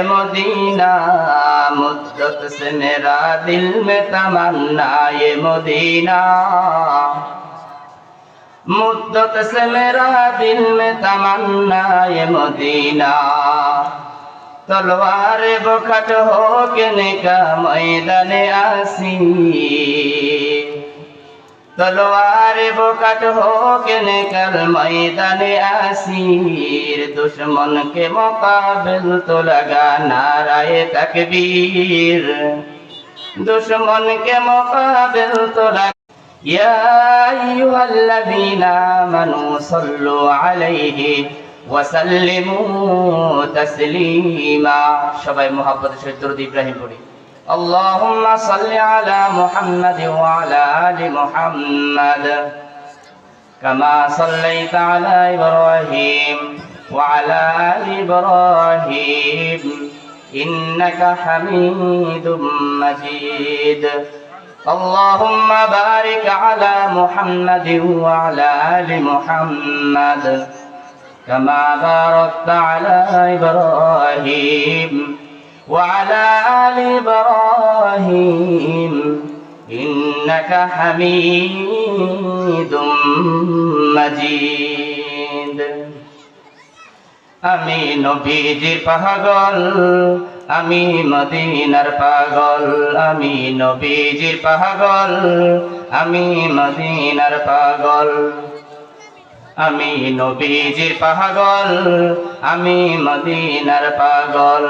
Medina मुद्दत से मेरा दिल में तमन्ना ये मदीना मुद्दत से मेरा दिल में तमन्ना ये मदीना तलवार बखट हो के निका मैदाने आसी तलवार बखट हो के निकल मैदाने आसीर दुश्मन के मुकाबिल तो लगा नाराए तकबीर दुश्मन के मुकाबिल तो लगा या अय्युहल्लज़ीना आमनू सल्लु अलैहि वसल्लिमू तस्लीमा सबाई मोहब्बत से दुरूद इब्राहिम पढ़ी अल्लाहुम्मा सल्लि अला मुहम्मद व अला आलि मुहम्मद कमा सल्लैता अला इब्राहीम व अला आलि इब्राहीम इन्नका हमीदुम मजीद अल्लाहुम्मा बारिक अला मुहम्मद व अला आलि मुहम्मद كما باركت على إبراهيم وعلى آل إبراهيم إنك حميد مجيد আমি নবীজির পাগল আমি মদিনার পাগল আমি নবীজির পাগল আমি মদিনার পাগল আমি নবীজির পাগল আমি মদিনার পাগল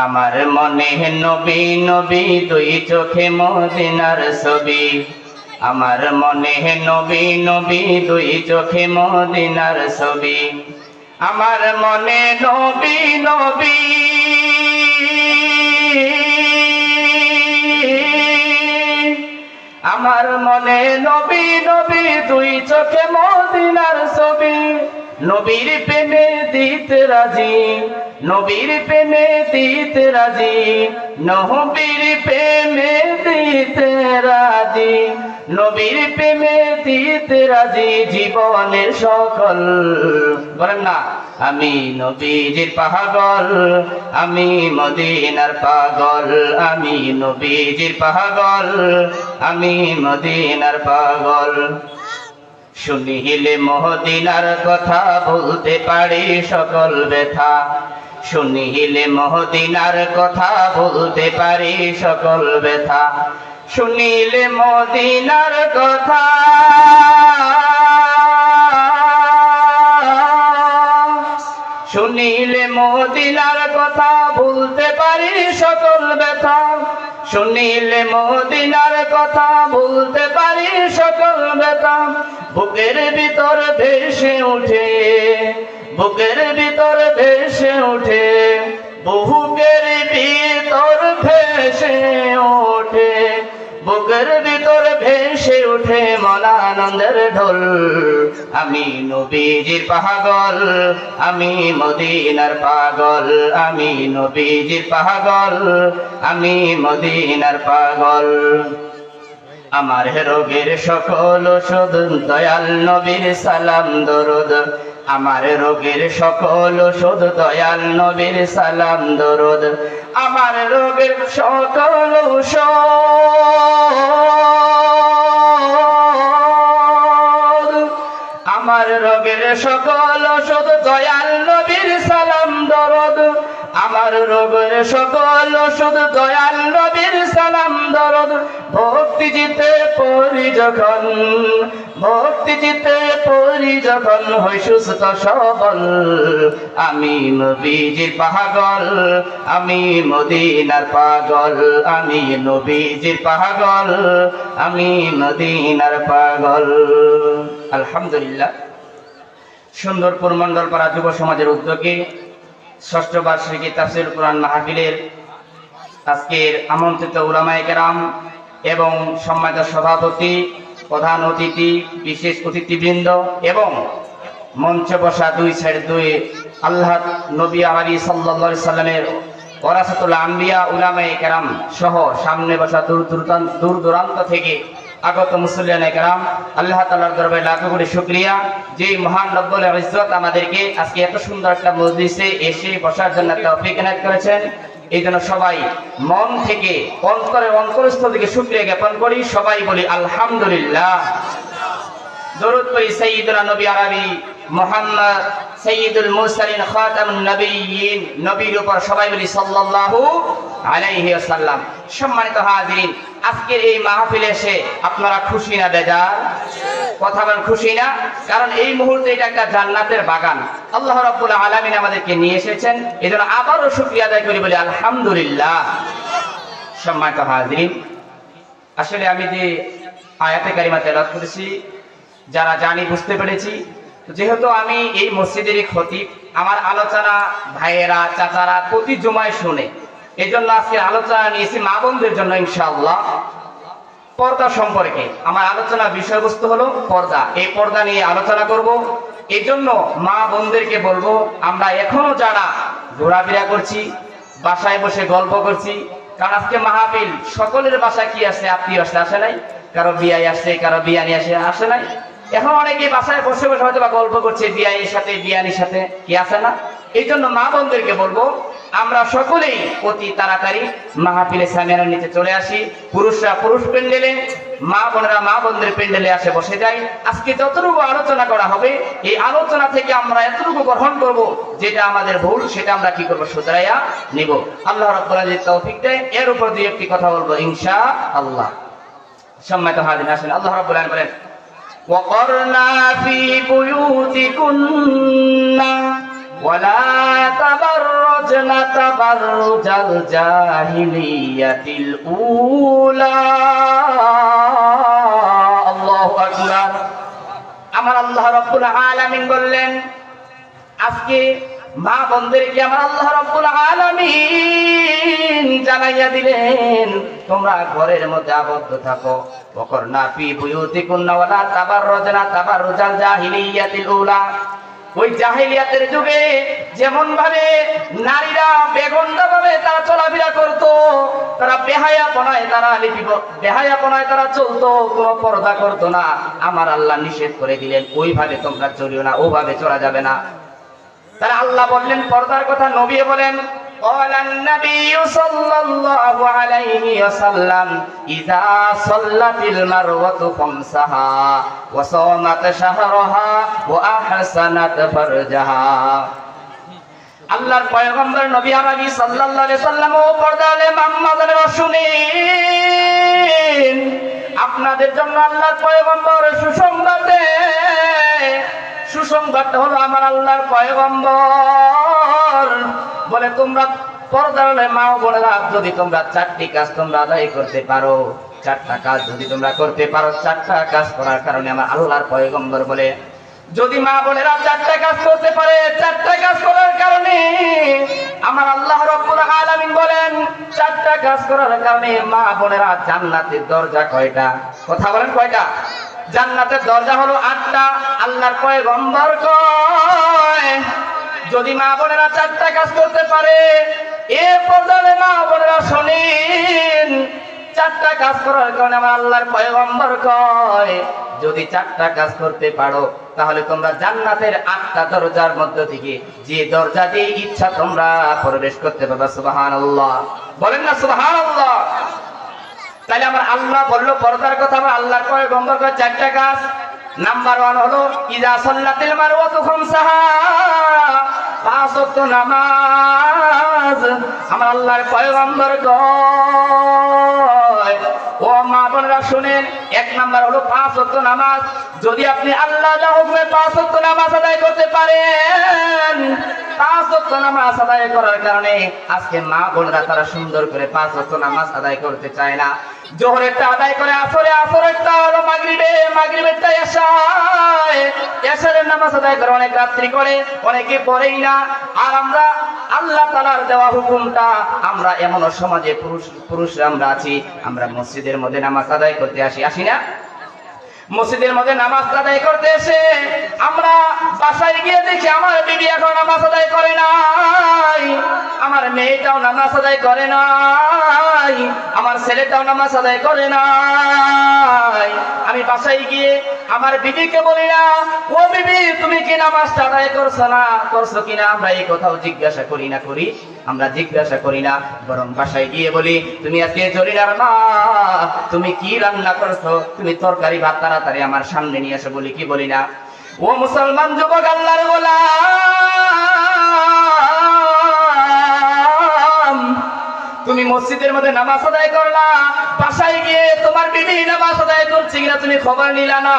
আমার মনে নবী নবী দুই চোখে মদিনার ছবি আমার মনে নবী নবী দুই চোখে মদিনার ছবি আমার মনে নবী নবী আমার মনে নবী নবী দুই চোখে মদিনার ছবি নবীর প্রেমে দিতে রাজি নবীর প্রেমে দিতে রাজি নবীর প্রেমে দিতে রাজি নবীর প্রেমে দিতে রাজি জীবনের সকল বলেন না আমি নবীজির পাগল আমি মদিনার পাগল আমি নবীজির পাগল আমি মদিনার পাগল শুনিলে মদিনার কথা বলতে পারি সকল ব্যথা শুনিলে মদিনার কথা বলতে পারি সকল ব্যথা শুনিলে মদিনার কথা শুনিলে মদিনার কথা বলতে পারি সকল ব্যথা শুনিলে মদিনার কথা বলতে পারি সকল ব্যথা বুকের ভিতর ভেসে উঠে বুকের ভিতর ভেসে উঠে বুকের ভিতর ভেসে ওঠে বুকের ভিতর ভেসে উঠে মনানন্দের ঢোল আমি নবীজির পাগল আমি মদিনার পাগল আমি নবীজির পাগল আমি মদিনার পাগল আমার রোগের সকল ওষুধ দয়াল নবীর সালাম দরুদ আমার রোগের সকল ওষুধ দয়াল নবীর সালাম দরুদ আমার রোগের সকল ওষুধ আমার রোগের সকল ওষুধ দয়াল নবীর সালাম দরুদ আমার রোগের সকল ওষুধ দয়াল নবীর সালাম দরুদ ভক্তি জিতে পড়ি যখন ভক্তি জিতে পড়ি যখন হই সুস্থ সবল আমি নবীজির পাগল আমি মদিনার পাগল আমি নবীজির পাগল আমি মদিনার পাগল আলহামদুলিল্লাহ সুন্দরপুর মন্ডলপাড়া যুব সমাজের উদ্যোগে ষষ্ঠ বার্ষিকী তাফসীরুল কুরআন মাহফিলের আজকের আমন্ত্রিত উলামায়ে কেরাম এবং সম্মানিত সভাপতি প্রধান অতিথি বিশেষ অতিথিবৃন্দ এবং মঞ্চে বসা দুই সাইড দুই আল্লাহ নবী আলী সাল্লাল্লাহু আলাইহি সাল্লামের ওয়ারাসাতুল আম্বিয়া উলামায়ে কেরাম সহ সামনে বসা দূর দূরান্ত থেকে আগত মুসল্লিয়ানে কেরাম, আল্লাহ তাআলার দরবারে লাখ কোটি শুকরিয়া যে মহান রব্বুল ইজ্জত আমাদেরকে আজকে এত সুন্দর একটা মজলিসে এসে বসার জন্য তৌফিক এনায়েত করেছেন। এই জন্য সবাই মন থেকে অন্তরস্থল থেকে শুকরিয়া জ্ঞাপন করি, সবাই বলি আলহামদুলিল্লাহ। দরুদ পড়ি সাইয়্যিদুনা নবী আরবি মুহাম্মদ সাইয়্যিদুল মুরসালিন খাতামুন নবিয়্যিন, নবীর উপর সবাই বলি সাল্লাল্লাহু আলাইহি ওয়াসাল্লাম। সম্মানিত হাজিরিন, আজকের এই মাহফিলে এসে আপনারা খুশি না বেজার? কথা বলেন খুশি না? কারণ এই মুহূর্তে এটা একটা জান্নাতের বাগান, আল্লাহ রাব্বুল আলামিন আমাদেরকে নিয়ে এসেছেন। এজন্য আবারও শুকরিয়া আদায় করি, বলি আলহামদুলিল্লাহ। সম্মানিত হাজিরিন, আসলে আমি যে আয়াতে কারিমা তেলাওয়াত করেছি যারা জানি বুঝতে পেরেছি, যেহেতু আমি এই মসজিদেরই খতিব, আমার আলোচনা ভাইয়েরা চাচারা প্রতি জুমায় শুনে, এই জন্য আজকে আলোচনা নিয়েছি মা বোনদের জন্য ইনশাআল্লাহ। পর্দা সম্পর্কে আমার আলোচনার বিষয়বস্তু হলো পর্দা। এই পর্দা নিয়ে আলোচনা করব। এই জন্য মা বোনদেরকে বলবো, আমরা এখনো যারা ঘোরাফেরা করছি, বাসায় বসে গল্প করছি, কারণ আজকে মাহফিল সকলের বাসায় কি আসে, আত্মীয় আসে নাই, কারো বিয়াই আসছে, কারো বিয়ানি আসে নাই। এখন অনেকে বাসায় বসে বসে হয়তো বা গল্প করছে বিয়াইয়ের সাথে, বিয়ানির সাথে, কি আসে না? এই জন্য মা বোনদেরকে বলবো, আমরা সকলেই অতি তাড়াতাড়ি মাহফিলে সামিয়ানার নিচে চলে আসি। পুরুষরা পুরুষ পেন্ডেলে, মা বোনেরা মা বোনদের পেন্ডেলে আসে বসে যাই। আজকে যতটুকু আলোচনা করা হবে, এই আলোচনা থেকে আমরা এতটুকু গ্রহণ করব, যেটা আমাদের ভুল সেটা আমরা কি করবো, শুধরাইয়া নিব। আল্লাহ রাব্বুল আলামিন তৌফিক দেয়, এর উপর দুই একটি কথা বলবো ইনশাআল্লাহ। সম্মানিত হাজিরিন, আসেন আল্লাহ রাব্বুল আলামিন বলেন, وقرنا في بيوتكن ولا تبرجن تبرج الجاهلية الأولى الله أكبر। আমার আল্লাহ রাব্বুল আলামিন বললেন, আজকে মা বোনদেরকে আমার আল্লাহ রাব্বুল আলামিন জানাইয়া দিলেন, তোমরা ঘরের মধ্যে আবদ্ধ থাকো। ওয়াকরনা ফি বুয়ুতিকুন্না ওয়ালা তাবাররুজনা তাবাররুজাল জাহিলিয়াতিল উলা। ওই জাহিলিয়াতের যুগে যেমন ভাবে নারীরা বেগন্ধা ভাবে তারা চলাফেরা করতো, তারা বেহায়াপনায় তারা চলতো, কোনো পর্দা করতো না। আমার আল্লাহ নিষেধ করে দিলেন, ওইভাবে তোমরা চলিও না, ওভাবে চলা যাবে না। তারা আল্লাহ বললেন পর্দার কথা, নবী বলেন, قال النبي صلى الله عليه وسلم إذا صلت المرأة خمسها وصامت شهرها وأحسنت فرجها। আল্লাহর পয়গম্বর নবী আরবি সাল্লাল্লাহু আলাইহি সাল্লাম ও পর্দালে মাম্মাদানেরা শুনেন, আপনাদের জন্য আল্লাহর পয়গম্বর সুসংবাদ দেয়। সুসংবাদটা হলো, আমার আল্লাহর পয়গম্বর বলে, তোমরা পর্দার মা বোনেরা, যদি তোমরা চারটি কাজ তোমরা আদায় করতে পারো, চারটা কাজ যদি তোমরা করতে পারো, চারটা কাজ করার কারণে আমার আল্লাহর পয়গম্বর বলে, যদি মা বোনেরা চারটা কাজ করতে পারে, চারটা কাজ করার কারণে আমার আল্লাহ রাব্বুল আলামিন বলেন, চারটা কাজ করার কারণে মা বোনেরা জান্নাতের দরজা কয়টা? কথা বলেন কয়টা? জান্নাতের দরজা হলো 8টা। আল্লাহর পয়গম্বর কয়, যদি মা বোনেরা চারটা কাজ করতে পারে, এ পর্দারে মা বোনেরা শোনেন, চারটা কাজ করার কারণে আমার আল্লাহর পয়গম্বর কয়, যদি চারটা কাজ করতে পারো, তাহলে তোমরা জান্নাতের 8টা দরজার মধ্য থেকে যে দরজা দিয়ে ইচ্ছা তোমরা প্রবেশ করতে পারবে। সুবহানাল্লাহ, বলেন না সুবহানাল্লাহ। তাহলে আমার আল্লাহ বললো পর্দার কথা, আমার আল্লাহর পয়গম্বর কয় চারটা কাজ। নাম্বার 1 হলো ইযা সাল্লাতিল মারওয়াতু খামসাহা, 5 ওয়াক্ত নামাজ। আমার আল্লাহর পয়গম্বর কয়, ও মা বোনেরা শুনেন, 1 নাম্বার হলো 5 ওয়াক্ত নামাজ। যদি আপনি আল্লাহ যা হুকুমে 5 ওয়াক্ত নামাজ আদায় করতে পারেন, 5 ওয়াক্ত নামাজ আদায় করার কারণে আজকে মা বোনেরা তারা সুন্দর করে 5 ওয়াক্ত নামাজ আদায় করতে চায় না। জোহরেরটা আদায় করে আসরে, আসরেরটা হলো মাগরিবে, মাগরিবেরটা এশায়, এশারের নামাজ আদায় করে অনেক রাত্রি করে, অনেকে পড়েই না। আর আমরা আল্লাহ তাআলার দেওয়া হুকুমটা, আমরা এমন সমাজে পুরুষরা আমরা আছি, আমরা মসজিদের মধ্যে নামাজ আদায় করতে আসি না? মসজিদের মধ্যে নামাজ আদায় করতে এসে আমরা বাসায় গিয়ে দেখি আমার বিবি এখন নামাজ আদায় করে নাই, আমার মেয়েটাও নামাজ আদায় করে নাই, আমার ছেলেটাও নামাজ আদায় করে নাই। আমি বাসায় গিয়ে আমার বিবিকে বলি না, ও বিবি তুমি কি নামাজটা আদায় করছো কিনা, আমরা এই কথাও জিজ্ঞাসা করি না, আমরা জিজ্ঞাসা করি না, বরং বাসায় গিয়ে বলি তুমি আজকে জরিনার মা তুমি কি রান্না করছো, তুমি তরকারি ভাত তাড়াতাড়ি আমার সামনে নিয়ে এসে বলি কি বলি না? ও মুসলমান যুবক আল্লাহর গোলাম, তুমি মসজিদের মধ্যে নামাজ আদায় করলা, বাসায় গিয়ে তোমার বিবি নামাজ আদায় করছে কিনা তুমি খবর নিলা না,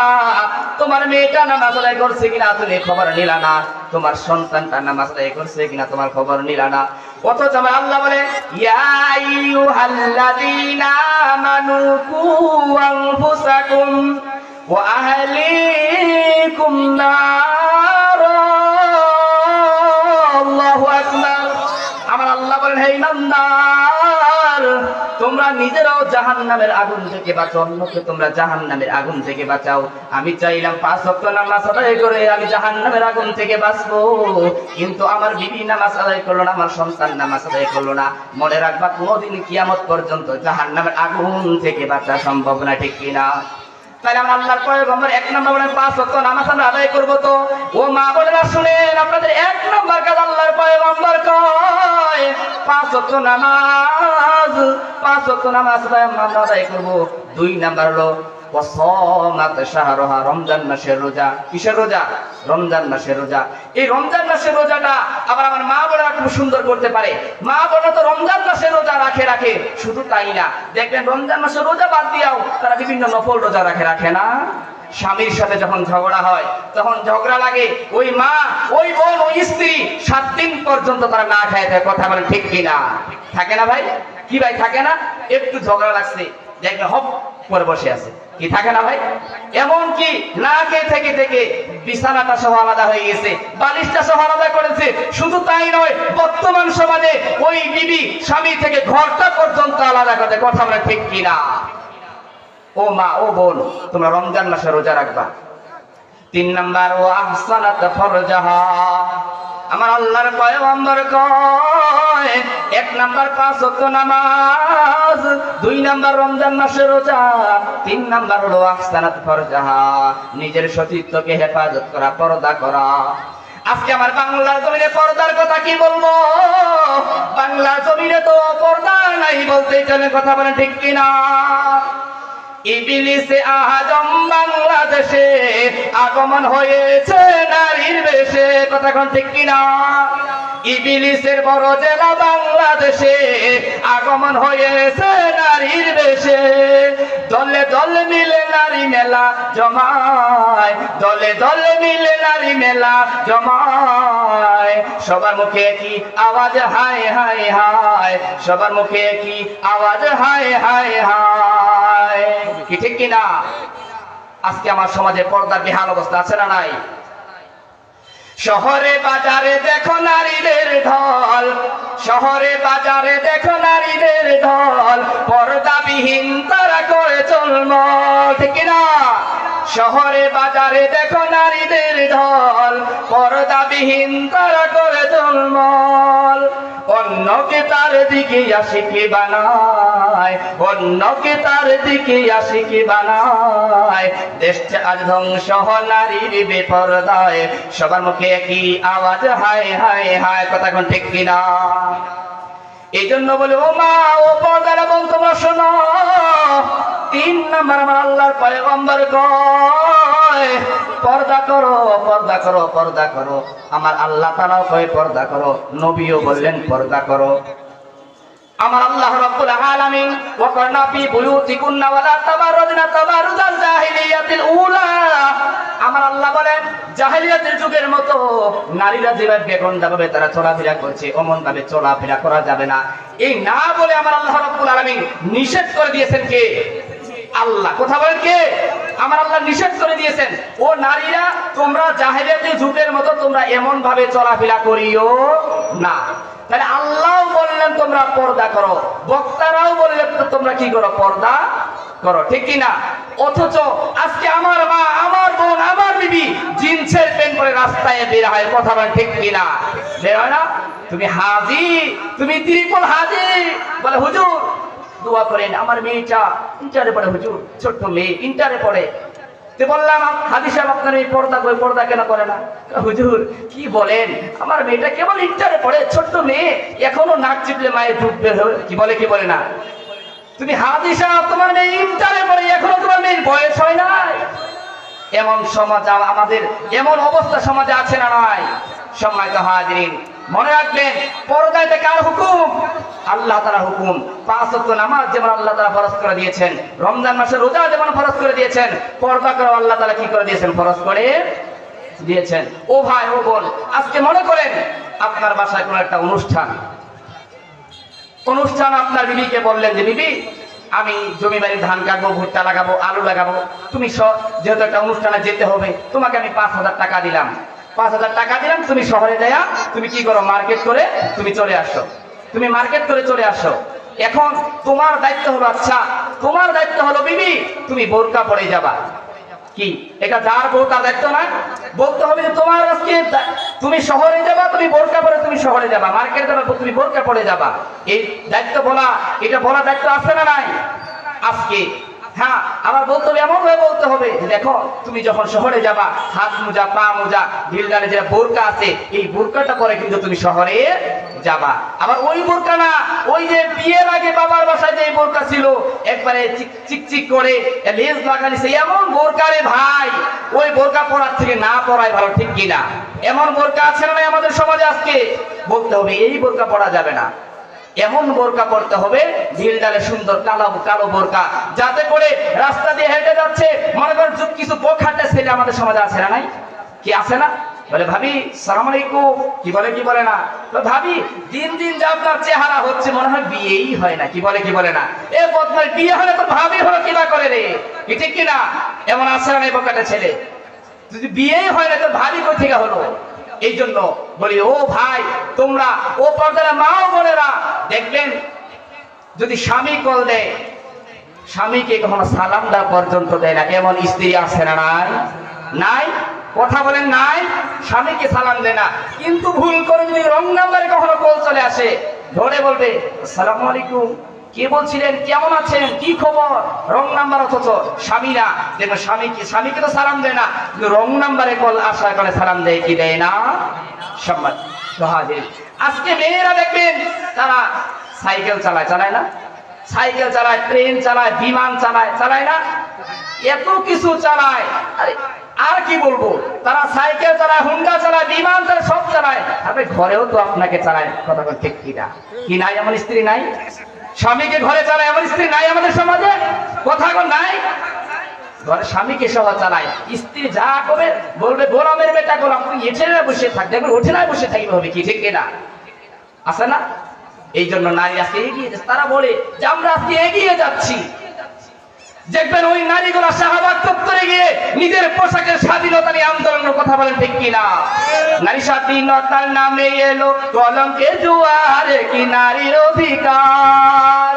তোমার মেয়েটা নামাজ আদায় করছে কিনা তুমি খবর নিলা না, তোমার সন্তানটা নামাজ আদায় করছে কিনা তোমার খবর নিলা না। অথচ আমার আল্লাহ বলে ইয়া আইয়ুহাল্লাযীনা আমানু কু আনফুসাকুম ওয়া আহলিকুম নার। আল্লাহু আকবার। আমার আল্লাহ বলেন হে ইমানদার, তোমরা নিজেরাও জাহান্নামের আগুন থেকে বাঁচাও, অন্যকে তোমরা জাহান্নামের আগুন থেকে বাঁচাও। আমি চাইলাম 5 ওয়াক্ত নামাজ আদায় করে আমি জাহান্নামের আগুন থেকে বাঁচবো, কিন্তু আমার বিবি নামাজ আদায় করলো না, আমার সন্তান নামাজ আদায় করলো না। মনে রাখবা কোনোদিন কিয়ামত পর্যন্ত জাহান্নামের আগুন থেকে বাঁচা সম্ভব না, ঠিক কিনা? তাহলে আমার আল্লাহর পয়গম্বর 1 নম্বর বলেন 5 ওয়াক্ত নামাজ আমরা আদায় করব। তো ও মা বোনেরা শুনেন, আপনাদের 1 নম্বর কাজ আল্লাহর পয়গম্বর কয় 5 ওয়াক্ত নামাজ, 5 ওয়াক্ত নামাজ আমরা আদায় করব। 2 নম্বর হলো ওয়াসামাত শাহরুহা, রমজান মাসের রোজা। কিসের রোজা? রমজান মাসের রোজা। এই রমজান মাসের রোজাটা আবার আমার মা বোনেরা খুব সুন্দর করতে পারে। মা বোনেরা তো রমজান মাসের রোজা রাখে, শুধু তাই না, দেখবেন রমজান মাসের রোজা বাদ দিয়াও তারা বিভিন্ন নফল রোজা রাখে না? স্বামীর সাথে যখন ঝগড়া হয়, তখন ঝগড়া লাগে, ওই মা, ওই বোন, ওই স্ত্রী 7 দিন পর্যন্ত তারা না খায় থাকে। কথা বলেন ঠিক কিনা? থাকে না ভাই? কি ভাই থাকে না? একটু ঝগড়া লাগছে, দেখবে হপ করে বসে আছে, কি থাকে না ভাই? এমন কি না খেয়ে থেকে বিছানাটা সহ আলাদা হয়ে গেছে, বালিশটা সহ আলাদা করেছে। শুধু তাই নয়, বর্তমান সমাজে ওই বিবি স্বামী থেকে ঘরটা পর্যন্ত আলাদা করে। কথা বলে ঠিক কিনা? ও মা, ও বোন, তোমরা রমজান মাসে রোজা রাখবা। 3 নাম্বার ও আহসানাত ফরজাহা। আমার আল্লাহর পয়গম্বর কয় 1 নাম্বার 5 ওয়াক্ত নামাজ, 2 নাম্বার রমজান মাসের রোজা, 3 নাম্বার হলো আহসানাত ফরজাহা, নিজের সতীত্বকে হেফাজত করা, পর্দা করা। আজকে আমার বাংলার জমিনে পর্দার কথা কি বলবো? বাংলার জমিনে তো পর্দা নাই বলতে চলে। কথা বলেন ঠিক কিনা? ইবলিসে আজম বাংলাদেশে আগমন হয়েছে নারীর বেশে। কথা কোন ঠিক কিনা? ইবলিসের বড় জেলা বাংলাদেশে আগমন হয়েছে নারীর বেশে। দলে দলে মিলে নারী মেলা জমায়, দলে দলে মিলে নারী মেলা জমায়। সবার মুখে কি আওয়াজ হায় হায় হায়, সবার মুখে কি আওয়াজ হায় হায় হায়। কি ঠিক কিনা? আজকে আমার সমাজে পর্দার বেহাল অবস্থা আছে না নাই? শহরে বাজারে দেখো নারীদের ঢল, শহরে বাজারে দেখো নারীদের ঢল, পর্দাবিহীন তারা করে চলমল। ঠিক কিনা? শহরে বাজারে দেখো নারীদের ঢল, পর্দাবিহীন তারা করে চলমল। অন্যকে তার দিকে আশিকি বানায়, অন্যকে তার দিকে আশিকি বানায়। দেশটা আজ ধ্বংস নারীর বেপরদায়, সবার মুখে একই আওয়াজ হায় হায় হায়। কথা কোন ঠিক কিনা? এই জন্য বলে ও মা, ও পর্দার বোন, তোমরা শোনো। 3 নাম্বার আমার আল্লাহর পয়গম্বর কয় পর্দা করো, পর্দা করো, পর্দা করো। আমার আল্লাহ তাআলাও কয় পর্দা করো, নবীও বললেন পর্দা করো। আমার আল্লাহ রাব্বুল আলামিন ওয়াকারনা ফি বুয়ুতিকুন্না ওয়ালা তাবাররুজনা তাবাররুজাল জাহিলিয়াতিল উলা। আমার আল্লাহ বলেন জাহেলিয়াতের যুগের মতো নারীরা যেভাবে বেগন্ডাভাবে তারা চলাফেরা করছে, অমন ভাবে চলাফেরা করা যাবে না। এই না বলে আমার আল্লাহ রাব্বুল আলামিন নিষেধ করে দিয়েছেন কে? আল্লাহ। কথা বলেন কে? আমার আল্লাহ নিষেধ করে দিয়েছেন, ও নারীরা তোমরা জাহেলিয়াতের যুগের মতো তোমরা এমন ভাবে চলাফেরা করিও না। তাহলে আল্লাহ বললেন তোমরা পর্দা করো, বক্তারাও বললেন তোমরা কি করো? পর্দা করো, ঠিক কিনা? অথচ আজকে আমার মা, আমার বোন, আমার বিবি জিন্সের প্যান্ট পরে রাস্তায় বের হয়, কথা বলেন ঠিক কিনা? বের হয় না? তুমি হাজি, তুমি ত্রিপল হাজি, বলে হুজুর দোয়া করেন আমার মেয়েটা ইন্টারে পড়ে, হুজুর ছোট্ট মেয়ে ইন্টারে পড়ে। তো বললাম হাজি সাহেব আপনার এই পর্দা কেন করে না? হুজুর কি বলেন, আমার মেয়েটা কেবল ইন্টারে পড়ে, ছোট্ট মেয়ে, এখনো নাক চিপলে মায়ের দুধ বের হয়। কি বলে না? তুমি হাজি সাহেব তোমার মেয়ে ইন্টারে পড়ে, এখনো তোমার মেয়ের বয়স হয় নাই। এমন সমাজ আমাদের, এমন অবস্থা সমাজে আছে না নয়? সম্মানিত হাজিরিন, মনে রাখবেন পর্দা এটা কার হুকুম? আল্লাহ তাআলার হুকুম। 5 ওয়াক্ত নামাজ যেমন আল্লাহ তাআলা ফরজ করে দিয়েছেন, রমজান মাসে রোজা যেমন ফরজ করে দিয়েছেন, পর্দা করে আল্লাহ তাআলা কি করে দিয়েছেন? ফরজ করে দিয়েছেন। ও ভাই ও বোন, আজকে মনে করেন আপনার বাসায় কোনো একটা অনুষ্ঠান, আপনার বিবিকে বললেন যে বিবি আমি জমি বাড়ি ধান কাটবো, ভুট্টা লাগাবো, আলু লাগাবো, তুমি যেহেতু একটা অনুষ্ঠানে যেতে হবে, তোমাকে আমি 5,000 টাকা দিলাম। 5,000 টাকা দিলাম, তুমি শহরে যায়া তুমি কি করো? মার্কেট করে তুমি চলে আসো। তুমি মার্কেট করে চলে আসো। এখন তোমার দায়িত্ব হলো, আচ্ছা তোমার দায়িত্ব হলো বিবি তুমি বোরকা পরে যাবা। কি এটা যার বউ তার দায়িত্ব না? বলতে হবে যে তোমার আজকে তুমি শহরে যাবা, তুমি বোরকা পরে তুমি শহরে যাবা, মার্কেটে যাবা, তুমি বোরকা পরে যাবা। এই দায়িত্ব বলা, এটা বলা দায়িত্ব আছে না নাই আজকে? হ্যাঁ, আবার বলতে হবে, এমন ভাবে বলতে হবে যে দেখো তুমি যখন শহরে যাবা, হাত মোজা, পা মোজা, ঢিলডালে যে বোরকা আছে, এই বোরকাটা পরে কিন্তু তুমি শহরে যাবা। আবার ওই বোরকা না, ওই যে বিয়ের আগে বাবার বাসায় যে বোরকা ছিল, একবারে চিকচিক করে লেজ লাগানি, সেই এমন বোরকা রে ভাই, ওই বোরকা পরার থেকে না পরাই ভালো, ঠিক কিনা? এমন বোরকা আছে না আমাদের সমাজে আজকে? বলতে হবে এই বোরকা পরা যাবে না, এমন বোরকা পড়তে হবে, ঢিলডালে সুন্দর কালো বোরকা, যাতে করে রাস্তা দিয়ে হেঁটে যাচ্ছে, মনে করেন কিছু বোখাটে ছেলে আমাদের সমাজে আছে না নাই? কি আছে না? বলে ভাবি সালাম আলাইকুম, কি বলে না? ভাবি দিন দিন যা আপনার চেহারা হচ্ছে, মনে হয় বিয়েই হয় না। কি বলে না? এ বদমাই, বিয়ে হলে তো ভাবি হলো কিনা করে রে, কি ঠিক কিনা? এমন আছে না এই বোখাটে ছেলে? যদি বিয়েই হয় না তো ভাবি কই থেকে হলো? এই জন্য বলি ও ভাই, তোমরা ও পর্দার মা ও বোনেরা দেখবেন, যদি স্বামী কল দেয়, স্বামীকে কখনো সালাম দেওয়া পর্যন্ত দেয় না। এমন স্ত্রী আছে না নাই? কথা বলেন নাই? স্বামীকে সালাম দেয় না, কিন্তু ভুল করে যদি রং নাম্বারে কখনো কল চলে আসে, ধরে বলবে আসসালামু আলাইকুম, কে বলছিলেন, কেমন আছেন, কি খবর? Wrong number. অথচ স্বামীরা দেখবেন স্বামীকে তো সালাম দেয় না, কিন্তু রং নাম্বারে কল আসার কারণে সালাম দেয় কি দেয় না? সম্মান। আজকে মেয়েরা দেখবেন তারা সাইকেল চালায় না? সাইকেল চালায়, ট্রেন চালায়, বিমান চালায় না? এত কিছু চালায়। আর কি বলবো, তারা সাইকেল চালায়, হুন্ডা চালায়, বিমান চালায়, সব চালায়। আপনি ঘরেও তো আপনাকে চালায়, কথা বল ঠিক কিনা? কি নাই এমন স্ত্রী নাই? স্বামীকে ঘরে চালায় এমন স্ত্রী নাই আমাদের সমাজে? কথা নাই? ঘরে স্বামীকে সহ চালায়, স্ত্রী যা করবে বলবে গোলামের বেটা গোলাম, তুই এঠে না বসে থাক, দেখবেন ওঠে না বসে থাকবে, হবে কি ঠিক কিনা? আছে না? এই জন্য নারী আজকে এগিয়ে যাচ্ছে। তারা বলে যে আমরা আজকে এগিয়ে যাচ্ছি। দেখবেন ওই নারীগুলো শাহবাগ চত্বরে গিয়ে নিজের পোশাকের স্বাধীনতা নিয়ে আন্দোলনের কথা বলেন, ঠিক কিনা? নারী স্বাধীনতার নামে এলো কলঙ্কের জোয়ার, কি নারীর অধিকার।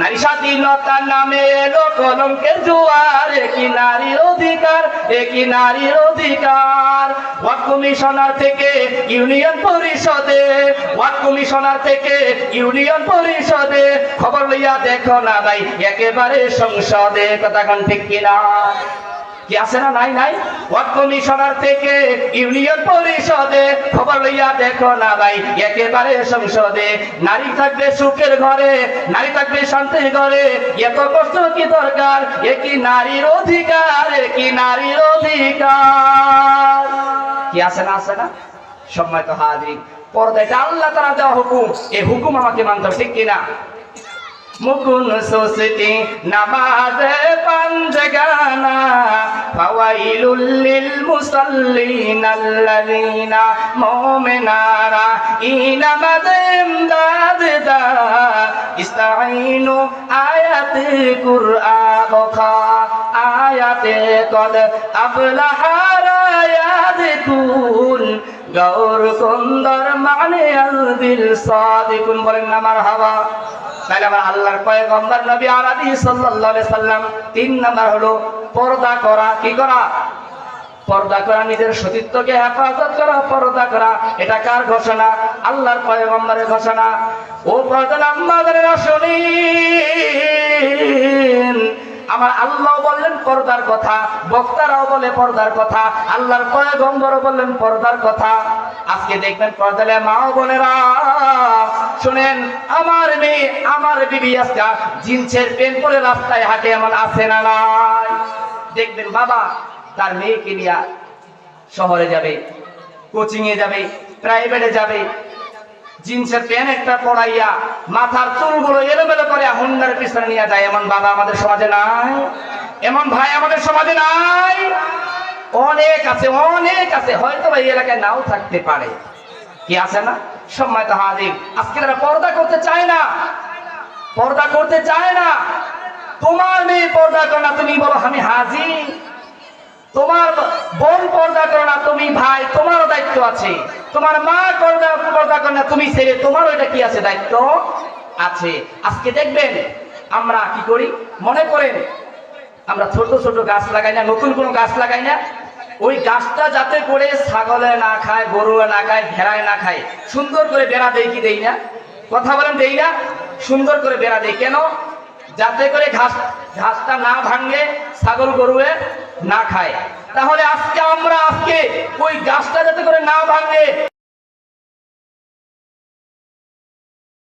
নারী স্বাধীনতার নামে এলো কলঙ্কের জোয়ার, কি নারীর অধিকার, কি নারীর অধিকার। ওয়ার্ড কমিশনার থেকে ইউনিয়ন পরিষদে, ওয়ার্ড কমিশনার থেকে ইউনিয়ন পরিষদে, খবর লইয়া দেখো না ভাই একেবারে সংসদে, কথা কোন ঠিক কিনা? কি আছে না নাই? ওয়ার্ড কমিশনার থেকে ইউনিয়ন পরিষদে, খবর লইয়া দেখো না ভাই একেবারে সংসদে। নারী থাকবে সুখের ঘরে, নারী থাকবে শান্তির ঘরে, এত কষ্ট কি দরকার, এ কি নারীর অধিকার, কি নারীর অধিকার। কি আছে না? সম্মানিত হাজির, পর্দা এটা আল্লাহ তাআলা দেওয়া হুকুম, এই হুকুম আমাকে মানতে হবে, ঠিক কিনা? মুকুন সুসতি নামাজে পাঞ্জগানা, ফাওয়াইলুল লিল মুসাল্লিন আল্লাযিনা মুমিনারা ইনামাদিম দাদদা ইস্তাঈনু আয়াতে কুরআন খা আয়াতে কদ আবলাহার আয়াতুন গৌর কুন্দর মানে আল দিল সাদিকুন, বলেন না মারহাবা। তাহলে আমার আল্লাহর পয়গম্বর নবী আরবি সাল্লাল্লাহু আলাইহি সাল্লাম 3 নাম্বার হলো পর্দা করা। কি করা? পর্দা করা, নিজের সতীত্বকে হেফাজত করা, পর্দা করা। এটা কার ঘোষণা? আল্লাহর পয়গম্বরের ঘোষণা। ও পর্দা নাম্বারেরা শুনেন, আমার আল্লাহ বললেন পর্দার কথা, বক্তারাও বলে পর্দার কথা, আল্লাহর পয়গম্বরও বললেন পর্দার কথা। আজকে দেখবেন পর্দালে মা ও বোনেরা শুনেন, আমার মেয়ে, আমার বিবি আজকে জিন্সের প্যান্ট পরে রাস্তায় হাঁটে, এমন আছে না নাই? দেখবেন বাবা তার মেয়েকে নিয়ে শহরে যাবে, কোচিং এ যাবে, প্রাইভেটে যাবে, জিন্সের প্যান্ট একটা পরাইয়া মাথার চুলগুলো এলোমেলো করে হুন্ডার পিছনে নিয়ে যায়। এমন বাবা আমাদের সমাজে নাই? এমন ভাই আমাদের সমাজে নাই? অনেক আছে, অনেক আছে, হয়তো এই এলাকায় নাও থাকতে পারে। কি আছে না? সম্মানিত হাজির, আজকে তারা পর্দা করতে চায় না, পর্দা করতে চায় না। তোমার মেয়ে পর্দা করে না, তুমি বলো আমি হাজি। তোমার বোন পর্দা করে না, তুমি ভাই, তোমারও দায়িত্ব আছে। তোমার মা পর্দা করে না, তুমি ছেলে, তোমারও এটা কি আছে? দায়িত্ব আছে। আজকে দেখবেন আমরা কি করি, মনে করেন আমরা ছোট ছোট গাছ লাগাই না, নতুন কোনো গাছ লাগাই না, ওই গাছটা যাতে করে ছাগলে না খায়, গরু না খায়, ভেড়ায় না খায়, সুন্দর করে বেড়া দেই কি দেই না? কথা বলেন, দেই না? সুন্দর করে বেড়া দেই কেন? যাতে করে ঘাসটা না ভাঙে, ছাগল গরুয়ে না খায়। তাহলে আজকে আমরা ওই গাছটা যাতে করে না ভাঙে,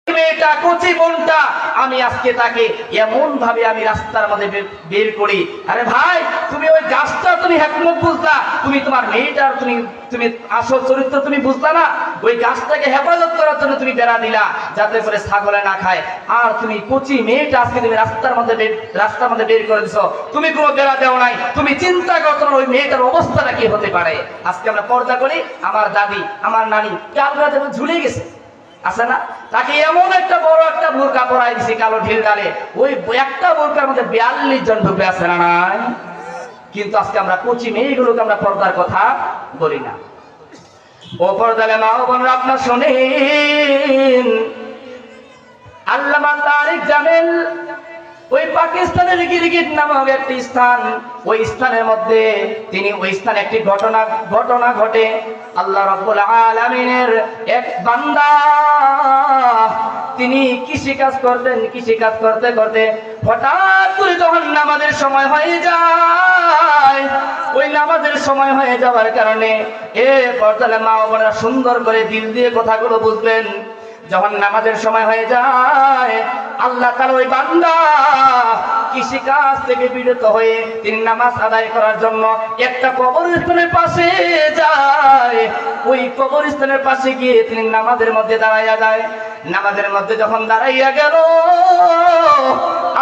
মেয়েটা কচি বোনটা আমি আজকে তাকে এমন ভাবে আমি রাস্তার মধ্যে বের করি, আরে ভাই তুমি ওই গাছটা তুমি হিকমত বুঝলা, তুমি তোমার মেয়েটার তুমি আসল চরিত্র তুমি বুঝলা না, ওই গাছটাকে হেফাজত করার জন্য তুমি বেড়া দিলা যাতে করে ছাগলে না খায়, আর তুমি কচি মেয়েটা আজকে তুমি রাস্তার মধ্যে বের করে দিছো, তুমি কোনো বেড়া দেও নাই। তুমি চিন্তা করছো ওই মেয়েটার অবস্থাটা কি হতে পারে। আজকে আমরা পর্দা করি, আমার দাদি, আমার নানি কাল রাতে ঝুলে গেছে, আছে না? তাকে এমন একটা বড় একটা বোরকা পরাই দিছে কালো ঢিল ডালে, ওই একটা বোরকার মধ্যে 42 জন ঢুকে আছে না নাই? কিন্তু আজকে আমরা কচি মেয়েগুলোকে আমরা পর্দার কথা বলি না। ও পর্দালে মা ও বোনরা আপনারা শোনেন, আল্লামা তারিক জামিল ওই পাকিস্তানের গিরগিট নামক একটি স্থান, ওই স্থানের মধ্যে ওই স্থানে একটি ঘটনা ঘটে। আল্লাহ রাব্বুল আলামিনের এক বান্দা তিনি কৃষিকাজ করতে করতে হঠাৎ করে যখন নামাজের সময় হয়ে যায়, ওই নামাজের সময় হয়ে যাওয়ার কারণে পর্দালে মা ও বোনেরা সুন্দর করে দিল দিয়ে কথাগুলো বুঝবেন। যখন নামাজের সময় হয়ে যায়, আল্লাহ তাআলা ওই বান্দা কৃষিকাজ থেকে বিরত হয়ে তিনি নামাজ আদায় করার জন্য একটা কবরস্থানের পাশে যায়। ওই কবরস্থানের পাশে গিয়ে তিনি নামাজের মধ্যে দাঁড়াইয়া যায়। নামাজের মধ্যে যখন দাঁড়াইয়া গেল,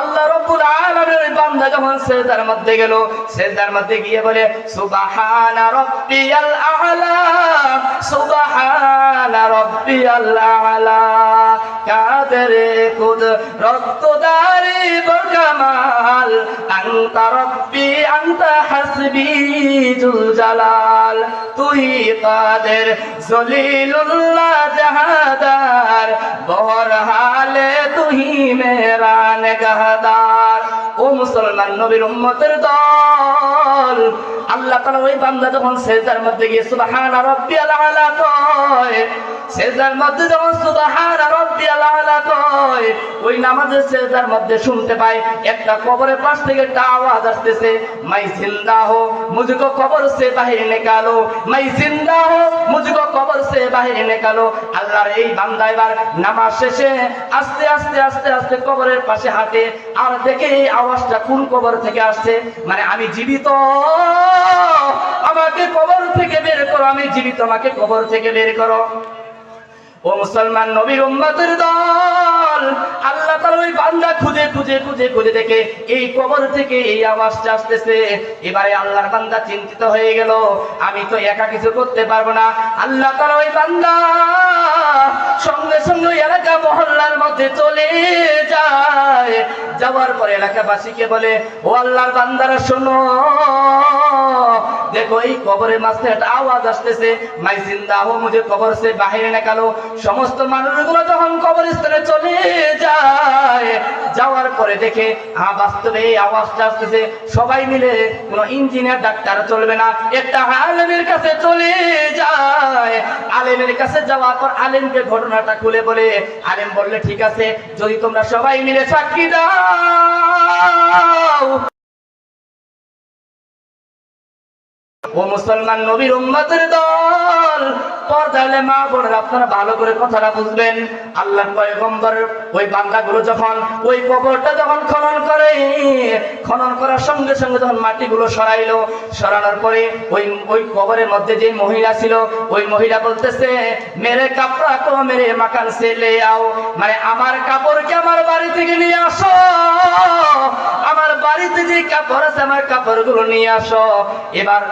আল্লাহ রাব্বুল আলামিনের ওই বান্দা যখন সিজদার মধ্যে গেল, সিজদার মধ্যে গিয়ে বলে সুবহানা রাব্বিয়াল আ'লা, সুবহানা রাব্বিয়াল আ'লা, কাদরে কুদরত দারি বরকামাল, আনতা রব্বি আনতা হাসবি জুল জালাল, তুই কাদের জলিলুল্লাহ জাহাদার, বহরহালে তুই মেরা নেগাহদার। ও মুসলমান নবীর উম্মতের দল, আল্লাহ তাআলা ওই বান্দা যখন সিজদার মধ্যে গিয়ে সুবহানা রাব্বিয়াল আ'লা কয়, সিজদার মধ্যে যখন সুবহানা রাব্বিয়াল আ'লা কয়, ওই নামাজের সিজদার মধ্যে শুনতে পায় একটা কবরের পাশ থেকে একটা আওয়াজ আসতেছে, মাই জিন্দা হো মুঝকো কবর সে বাহির নিকালো, মাই জিন্দা হো মুঝকো কবর সে বাহির নিকালো। আল্লাহর এই বান্দা এবার নামাজ শেষে আস্তে আস্তে আস্তে আস্তে কবরের পাশে হাঁটে, আর দেখে এই আওয়াজটা কোন কবর থেকে আসছে, মানে আমি জীবিত, আমাকে কবর থেকে বের করো, আমি জীবিত, আমাকে কবর থেকে বের করো। ও মুসলমান নবীর উম্মতের দল, আল্লাহ তাআলা ওই বান্দা খুঁজে দেখে এই কবর থেকে এই আওয়াজটা আসতেছে। এবারে আল্লাহর বান্দা চিন্তিত হয়ে গেল, আমি তো একা কিছু করতে পারবো না। আল্লাহ তাআলা ওই বান্দা সঙ্গে সঙ্গে এলাকা মহল্লার মধ্যে চলে যায়। যাওয়ার পরে এলাকাবাসীকে বলে, ও আল্লাহর বান্দারা শোনো, দেখো এই কবরের মাঝে একটা আওয়াজ আসতেছে, মাই জিন্দা হো মুঝে কবর সে বাহির নিকালো। সমস্ত মানুষগুলো যখন কবরস্থানে চলে যায়, যায়। যাওয়ার পরে দেখে বাস্তবে এই আওয়াজটা আসতেছে, সবাই মিলে কোনো ইঞ্জিনিয়ার ডাক্তার চলবে না, একটা আলেমের কাছে চলে যায়। আলেমের কাছে যাওয়ার পর আলেমকে ঘটনাটা খুলে বলে, আলেম বললে ঠিক আছে, যদি তোমরা সবাই মিলে সাক্ষী দাও। ও মুসলমান নবীর উম্মতের দল, পর্দালে মা বোনেরা আপনারা ভালো করে কথাটা বুঝবেন। আল্লাহর পয়গম্বর ওই বান্দাগুলো যখন ওই কবরটা যখন খনন করার সঙ্গে সঙ্গে যখন মাটিগুলো সরাইলো, সরানোর পরে ওই কবরের মধ্যে যে মহিলা ছিল, ওই মহিলা বলতেছে, মেরে কাপড়া কো মেরে মাকান সে লে আও, মানে আমার কাপড়কে আমার বাড়ি থেকে নিয়ে আসো, আমার বাড়িতে যে কাপড় আছে আমার কাপড়গুলো নিয়ে আসো। এবার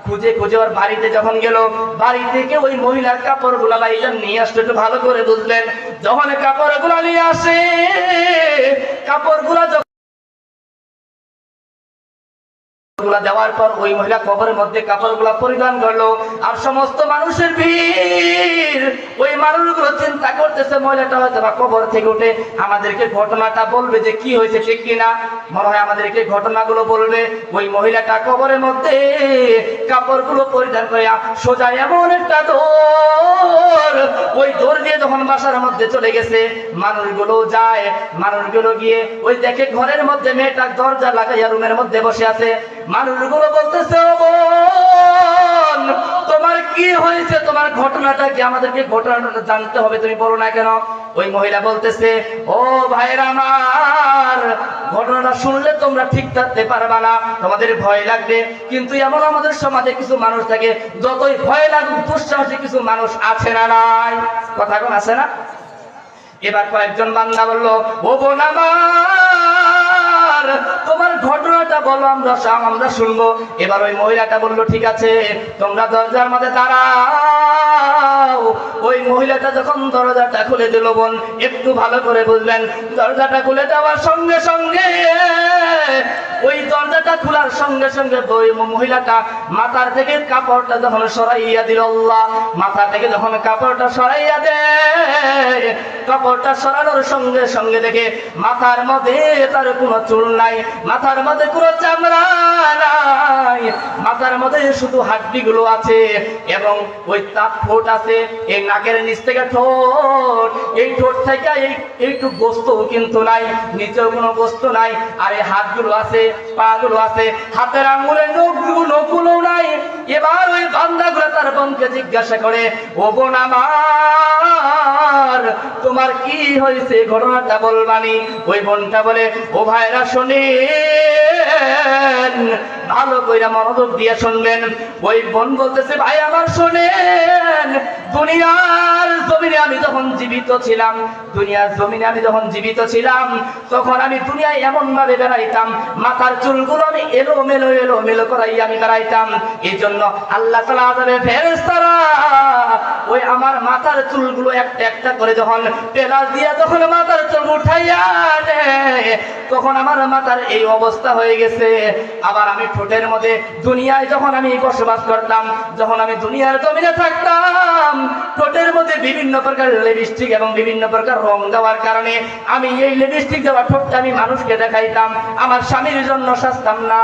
খুঁজে খুঁজে ওর বাড়িতে যখন গেল, বাড়ি থেকে ওই মহিলার কাপড়গুলা ভাইজান নিয়ে আসতে, একটু ভালো করে বুঝলেন। যখন কাপড়গুলা নিয়ে আসে, কাপড়গুলা দেওয়ার পর ওই মহিলা কবরের মধ্যে কাপড়গুলা পরিধান করলো, আর সমস্ত মানুষের ভিড়। ওই মানুষগুলো চিন্তা করতেছে, মহিলাটা হয়তো বা কবর থেকে উঠে আমাদেরকে ঘটনাটা বলবে যে কি হয়েছে, ঠিক কিনা, মনে হয় আমাদেরকে ঘটনাগুলো বলবে। ওই মহিলাটা কবরের মধ্যে কাপড়গুলো পরিধান করে সোজা এমন একটা দৌড়, ওই দৌড় দিয়ে যখন বাসার মধ্যে চলে গেছে, মানুষগুলো যায়, মানুষগুলো গিয়ে ওই দেখে ঘরের মধ্যে মেয়েটা দরজা লাগাইয়া রুমের মধ্যে বসে আছে। মানুষগুলো বলতেছে, ও বোন, তোমার কি হয়েছে, তোমার ঘটনাটা কি, আমাদেরকে ঘটনাটা জানতে হবে, তুমি বলো না কেন? ওই মহিলা বলতেছে, ও ভাইরা আমার, ঘটনাটা শুনলে তোমরা ঠিক থাকতে পারবা না, তোমাদের ভয় লাগবে, কিন্তু এমন আমাদের সমাজে কিছু মানুষ থাকে, যতই ভয় লাগুক দুঃসাহসী কিছু মানুষ আছে না নাই? কথা কোন আছে না? এবার কয়েকজন বান্দা বলল, ও বোন আমার, তোমার ঘটনাটা বলো, আমরা শুনবো। এবার ওই মহিলাটা বললো, ঠিক আছে, তোমরা দরজার মধ্যে দাঁড়াও। ওই মহিলাটা যখন দরজাটা খুলে দিল, বোন একটু ভালো করে বুঝলেন, দরজাটা খুলে দেওয়ার সঙ্গে সঙ্গে, ওই দরজাটা খোলার সঙ্গে সঙ্গে ওই মহিলাটা মাথার থেকে কাপড়টা যখন সরাইয়া দিল, আল্লাহ, মাথা থেকে যখন কাপড়টা সরাইয়া দেয়, কাপড়টা সরানোর সঙ্গে সঙ্গে দেখে মাথার মধ্যে তার কোনো চুল নাই, মাথার মধ্যে কোনো চামড়া নাই, মাথার মধ্যে শুধু হাড্ডিগুলো আছে, এবং ওই তার ঠোঁট আছে, এই নাকের নিচ থেকে ঠোঁট, এই ঠোঁট থেকে এইটু বস্তু কিন্তু নাই, নিচেও কোনো বস্তু নাই, আর এই হাতগুলো আছে, পাগুলো আছে, হাতের আঙ্গুলের নখগুলো নাই। এবার ওই বান্দাগুলো তার বোনকে জিজ্ঞাসা করে, ও বোন আমার, তোমার কি হয়েছে, ঘটনাটা বলবানি? ওই বোনটা বলে, ও ভাইরা শোনেন, ভালো কইরা মনোযোগ দিয়ে শুনবেন। ওই বোন বলতেছে, ভাই আমার শোনেন, দুনিয়ার জমিনে আমি যখন জীবিত ছিলাম, তখন আমি দুনিয়ায় এমন ভাবে বেড়াইতাম, মাথার চুলগুলো আমি এলোমেলো করাই আমি বেড়াইতাম। এই জন্য আল্লাহ তাআলা আযাবে ফেরেশতারা ওই আমার মাথার চুলগুলো একটা একটা করে যখন পেলাস দিয়া যখন মাথার চুল উঠাইয়া নেয়, তখন আমার মাথার এই অবস্থা হয়ে গেছে। আবার আমি ঠোঁটের মধ্যে দুনিয়ায় যখন আমি বসবাস করতাম, যখন আমি দুনিয়ার জমিনে থাকতাম, ঠোঁটের মধ্যে বিভিন্ন প্রকার লিপস্টিক এবং বিভিন্ন প্রকার রং দেওয়ার কারণে আমি এই লিপস্টিক দেওয়া ঠোঁটটা আমি মানুষকে দেখাইতাম, আমার স্বামীর জন্য সাজতাম না।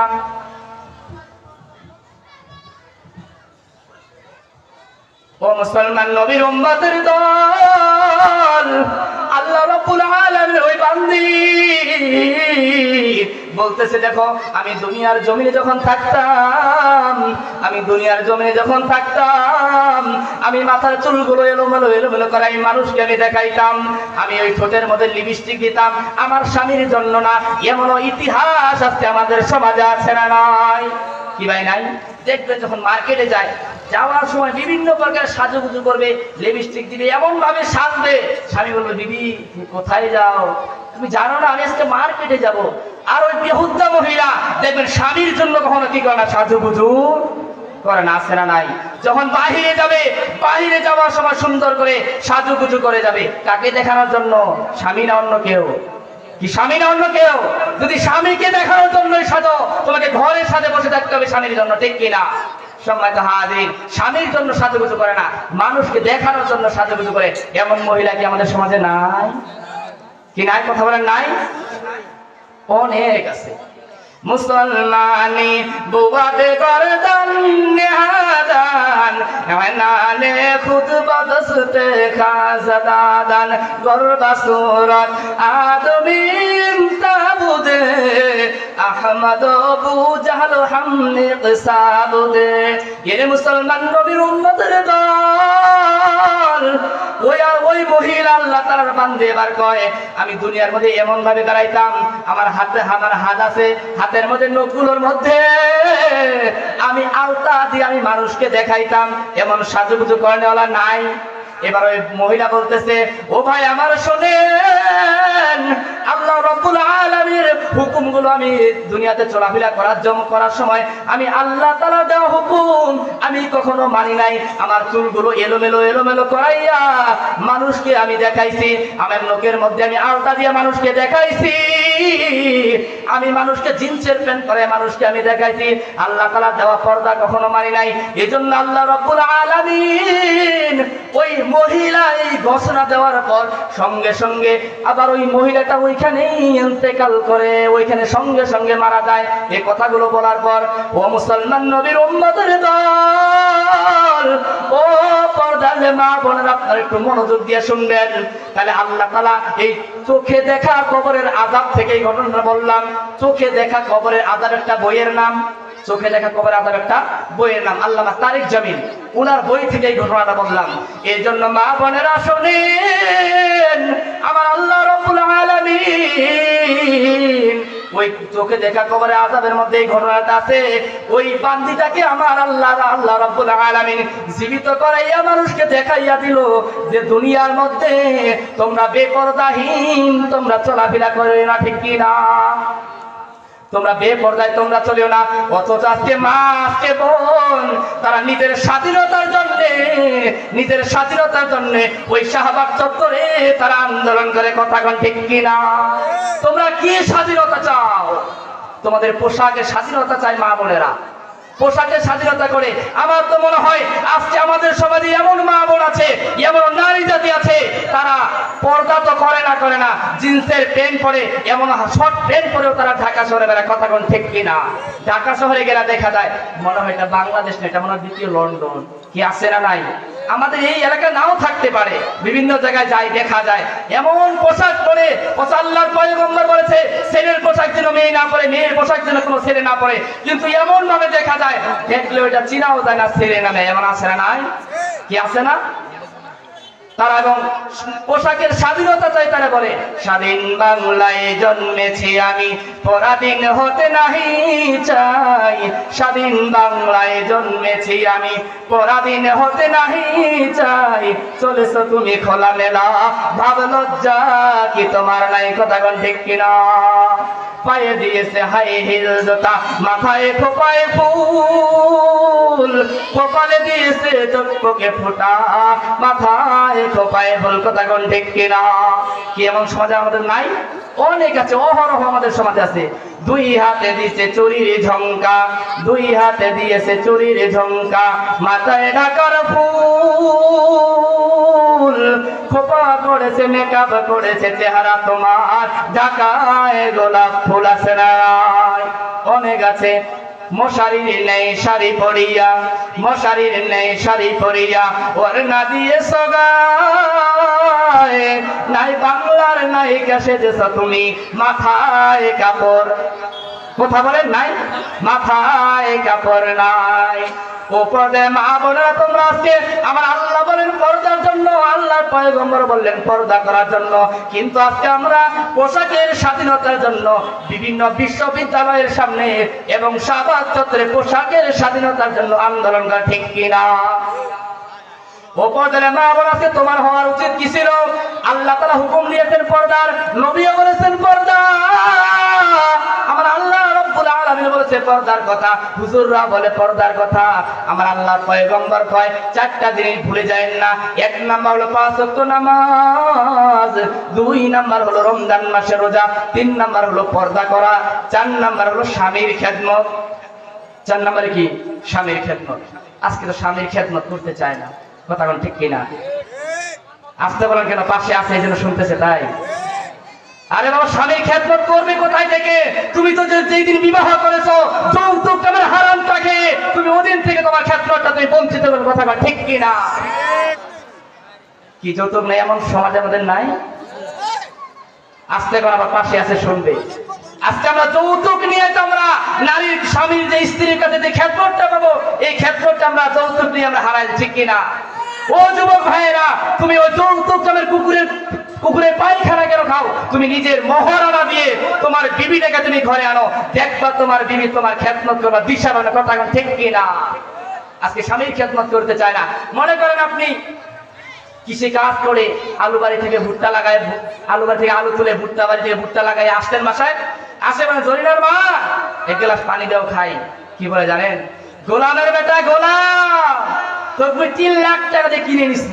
ও মুসলমান নবীর উম্মতের দল, আল্লাহ রাব্বুল আলামিন ওই বান্দি বলতেছে, দেখো আমি দুনিয়ার জমিনে যখন থাকতাম, আমি মাথার চুলগুলো এলোমেলো করাই মানুষকে আমি দেখাইতাম, আমি ওই ঠোঁটের মধ্যে লিপস্টিক দিতাম আমার স্বামীর জন্য না। এমনও ইতিহাস আজকে আমাদের সমাজে আছে না নাই? কি ভাই নাই? দেখবেন যখন মার্কেটে যায়, যাওয়ার সময় বিভিন্ন প্রকার সাজুগুজু করবে, লিপস্টিক দিবে, এমন ভাবে সাজবে, স্বামী বলবে, বিবি তুমি কোথায় যাও, তুমি জানো না আমি আজকে মার্কেটে যাব। আর ওই বেহুদা মহিলা দেখবেন স্বামীর জন্য কখনো কি করে না, সাজুগুজু করে না, আছে না নাই? যখন বাহিরে যাওয়ার সময় সুন্দর করে সাজুগুজু করে যাবে, কাকে দেখানোর জন্য? স্বামী না অন্য কেউ? কি স্বামী না অন্য কেউ? যদি স্বামীকে দেখানোর জন্যই সাজো, তোমাকে ঘরের সাথে বসে থাকতে হবে স্বামীর জন্য, ঠিক কিনা? সম্মানিত হাজির, স্বামীর জন্য সাজুগুজু করে না, মানুষকে দেখানোর জন্য সাজুগুজু করে, এমন মহিলা কি আমাদের সমাজে নাই? কি নাই? কথা বলেন নাই? অনেক আছে। মুসলমানি বুবাতে গরদান নিহাদান নালে খুতবা দসতে খাজাদান গরবা সুরত admin তাবুদে Ahmad Abu Jahl Haman কিসাবুদে। এর মুসলমান নবীর উম্মতের দল, ওই মহিলা আল্লাহ তাআলার বান্দে এবার কয়, আমি দুনিয়ার মধ্যে এমন ভাবে দাঁড়াইতাম, আমার হাত আছে, হাতের মধ্যে নখগুলোর মধ্যে আমি আলতা দিয়ে আমি মানুষকে দেখাইতাম, এমন সাজুগুজু করেওয়ালা নাই। এবার ওই মহিলা বলতেছে, ও ভাই আমার শোনেন, আল্লাহ রাব্বুল আলামিনের হুকুমগুলো আমি দুনিয়াতে চলাফেরা করার সময় আমি আল্লাহ তাআলা দেওয়া হুকুম আমি কখনো মানি নাই। আমার চুলগুলো এলোমেলো করাইয়া মানুষকে আমি দেখাইছি, আমার লোকের মধ্যে আমি আলতা দিয়ে মানুষকে দেখাইছি, আমি মানুষকে জিন্সের প্যান্ট পরে মানুষকে আমি দেখাইছি। আল্লাহ তাআলা দেওয়া পর্দা কখনো মানি নাই। এজন্য আল্লাহ রাব্বুল আলামিন ওই মহিলা এই ঘোষণা দেওয়ার পর সঙ্গে সঙ্গে আবার ওই মহিলাটা ওইখানেই ইন্তেকাল করে, ওইখানে সঙ্গে সঙ্গে মারা যায়। এই কথাগুলো বলার পর, ও মুসলমান নবীর উম্মতের দল, ও পর্দার মা বোনেরা, আপনারা একটু মনোযোগ দিয়ে শুনবেন। তাহলে আল্লাহ তাআলা এই চোখে দেখা কবরের আযাব থেকে এই ঘটনাটা বললাম। চোখে দেখা কবরের আযাব একটা বইয়ের নাম, চোখে দেখা কবরের আযাব একটা বইয়ের নাম, আল্লামা তারিক জামিল উনার বই থেকে এই ঘটনাটা বললাম। এই জন্য মা বোনেরা শুনেন, আমার আল্লাহ রাব্বুল আলামিন ওই চোখে দেখা কবরের আযাবের মধ্যে এই ঘটনাটা আছে। ওই বান্দিটাকে আমার আল্লাহ রাব্বুল আলামিন জীবিত করাইয়া মানুষকে দেখাইয়া দিল যে দুনিয়ার মধ্যে তোমরা বেপরদাহীন তোমরা চলাফেরা করো না, ঠিক কি না? তোমরা বেপরদায় তোমরা চলিও না। অথচ আজকে মা, আজকে বোন, তারা নিজের স্বাধীনতার জন্য ওই শাহবাগ চত্বরে তারা আন্দোলন করে, কথা কোন ঠিক কিনা? তোমরা কি স্বাধীনতা চাও? তোমাদের পোশাকের স্বাধীনতা চাই মা বোনেরা, পোশাকের স্বাধীনতা করে। আমার তো মনে হয় আজকে আমাদের সমাজে এমন মা বোন আছে, এমন নারী জাতি আছে, তারা পর্দা তো করে না, জিন্সের প্যান্ট পরে, এমন শর্ট প্যান্ট পরেও তারা ঢাকা শহরে বেড়ায়, কথা কোন ঠিক কিনা? ঢাকা শহরে গেলে দেখা যায় মনে হয় এটা বাংলাদেশ না, এটা মনে হয় দ্বিতীয় লন্ডন। কি আছে না নাই? আমাদের এই এলাকা নাও থাকতে পারে, বিভিন্ন জায়গায় যাই দেখা যায় এমন পোশাক পরে। আল্লাহর পয়গম্বর বলেছে ছেলের পোশাক যেন মেয়ে না পরে, মেয়ের পোশাক যেন কোনো ছেলে না পরে, কিন্তু এমন ভাবে দেখা যায় দেখলে ওইটা চিনাও যায় না ছেলে নামে, এমন আছে না নাই? কি আছে না? তারা এবং পোশাকের স্বাধীনতা চাই। তারা বলে, স্বাধীন বাংলায় জন্মেছি আমি, পরাধীন হতে নাহি চাই। স্বাধীন বাংলায় জন্মেছি আমি, পরাধীন হতে নাহি চাই। চলেছো তুমি খোলা মেলা, ভাব লজ্জা কি তোমার নাই, কথা কোন ঠিক কিনা? পায়ে দিয়েছে হাই হিল জুতা, মাথায় খোপায় ফুল, কপালে দিয়েছে চক্ষুকে ফোঁটা, মাথায় খোপায় ফুল, কথা কোন ঠিক কিনা? কি এমন সমাজে আমাদের নাই? অনেক আছে, অহরহ আমাদের সমাজে আছে। দুই হাতে দিয়েছে চুরির ঝংকা, দুই হাতে দিয়েছে চুরির ঝংকা, মাথায় ঢাকার ফুল, খোপা করেছে মেকআপ করেছে চেহারা তোমার, ঢাকায় গোলাপ ফুল আছে না? অনেক আছে। মশারির নেই শাড়ি পরিয়া, মশারির নেই শাড়ি পরিয়া, ওড়না দিয়ে সগায়, নাই বাংলার নাই কেসে যেছ তুমি, মাথায় কাপড়, কথা বলেন নাই? মাথায় কাপড় নাই। ও পর্দা মা বোনেরা, তোমরা আজকে আমার আল্লাহ বলেন পর্দার জন্য, আল্লাহর পয়গম্বর বললেন পর্দা করার জন্য, কিন্তু আজকে আমরা পোশাকের স্বাধীনতার জন্য বিভিন্ন বিশ্ববিদ্যালয়ের সামনে এবং শাহবাগ চত্বরে পোশাকের স্বাধীনতার জন্য আন্দোলন করা, ঠিক কিনা? ও পর্দার মা বোন, আজকে তোমার হওয়ার উচিত কি ছিল? আল্লাহ তাআলা হুকুম দিয়েছেন পর্দার, নবীও বলেছেন পর্দা, আমার আল্লাহ রাব্বুল আলামিন বলেছে পর্দার কথা, হুজুররা বলে পর্দার কথা। আমার আল্লাহর পয়গম্বর কয় চারটা জিনিস ভুলে যায়েন না। এক নাম্বার হলো 5 ওয়াক্ত নামাজ, 2 নাম্বার হলো রমজান মাসের রোজা, 3 নাম্বার হলো পর্দা করা, 4 নাম্বার হলো স্বামীর খেদমত। 4 নাম্বারে কি? স্বামীর খেদমত। আজকে তো স্বামীর খেদমত করতে চায় না, কথা কোন ঠিক কিনা? আসতে বলেন কেন? পাশে আছে এই জন্য শুনতেছে, তাই আরে বাবা, স্বামীর খেদমত করবে কোথায় থেকে? তুমি তো যেই দিন বিবাহ করেছো যৌতুক তোমার হারাম থাকে, তুমি ওদিন থেকে তোমার খেদমতটা তুমি বঞ্চিত করবে। কথা ঠিক কি না? কি যৌতুক নেই এমন সমাজ আমাদের নাই? আজকে এখন আমার পাশে আছে, শুনবে। আজকে আমরা যৌতুক নিয়ে তো আমরা নারীর স্বামীর যে স্ত্রীর কাছে যে খেদমতটা পাবো, এই খেদমতটা আমরা যৌতুক নিয়ে আমরা হারাই, ঠিক কিনা? ও যুবক ভাইয়েরা, তুমি ওই যৌতুক তোমার কুকুরের পায়খানা কেন খাও? তুমি নিজের মহারানা দিয়ে তোমার বিবিটাকে তুমি ঘরে আনো, দেখবা তোমার বিবি তোমার খেদমত করবা, দিশা পাবে। কথা ঠিক কিনা? আজকে স্বামীর খেদমত করতে চায় না। মনে করেন আপনি কৃষি কাজ করে আলু বাড়ি থেকে ভুট্টা লাগায়, আলু বাড়ি থেকে আলু তুলে ভুট্টা বাড়ি থেকে ভুট্টা লাগাই আসতেন বাসায়, আসে মানে জরিনার মা এক গ্লাস পানি দাও খাই। কি বলে জানেন? গোলামের বেটা গোলাম, তোর 3 লাখ টাকা দিয়ে কিনে নিস।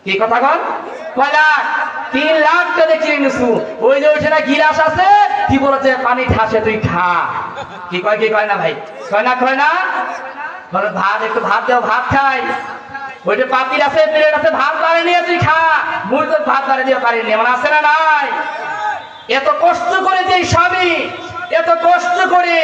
কি কথা কন? কয় লাখ? 3 লাখ টাকা দিয়ে কিনে নিসু। ওই যে ওইখানে গিলাস আছে, কি বলেছে পানি ঠাসে তুই খা। কি কয়? কি কয় না ভাই? কয় না? কয় না? বলে ভাত, একটু ভাত দাও, ভাত খাই। ওইটা পাতিল আছে, প্লেট আছে, ভাত বাড়ি নিয়ে তুই খা। মুই তো ভাত বাড়ি দিয়ে পারিনি, এমন আছে না নাই? এত কষ্ট করে যে স্বামী এত কষ্ট করে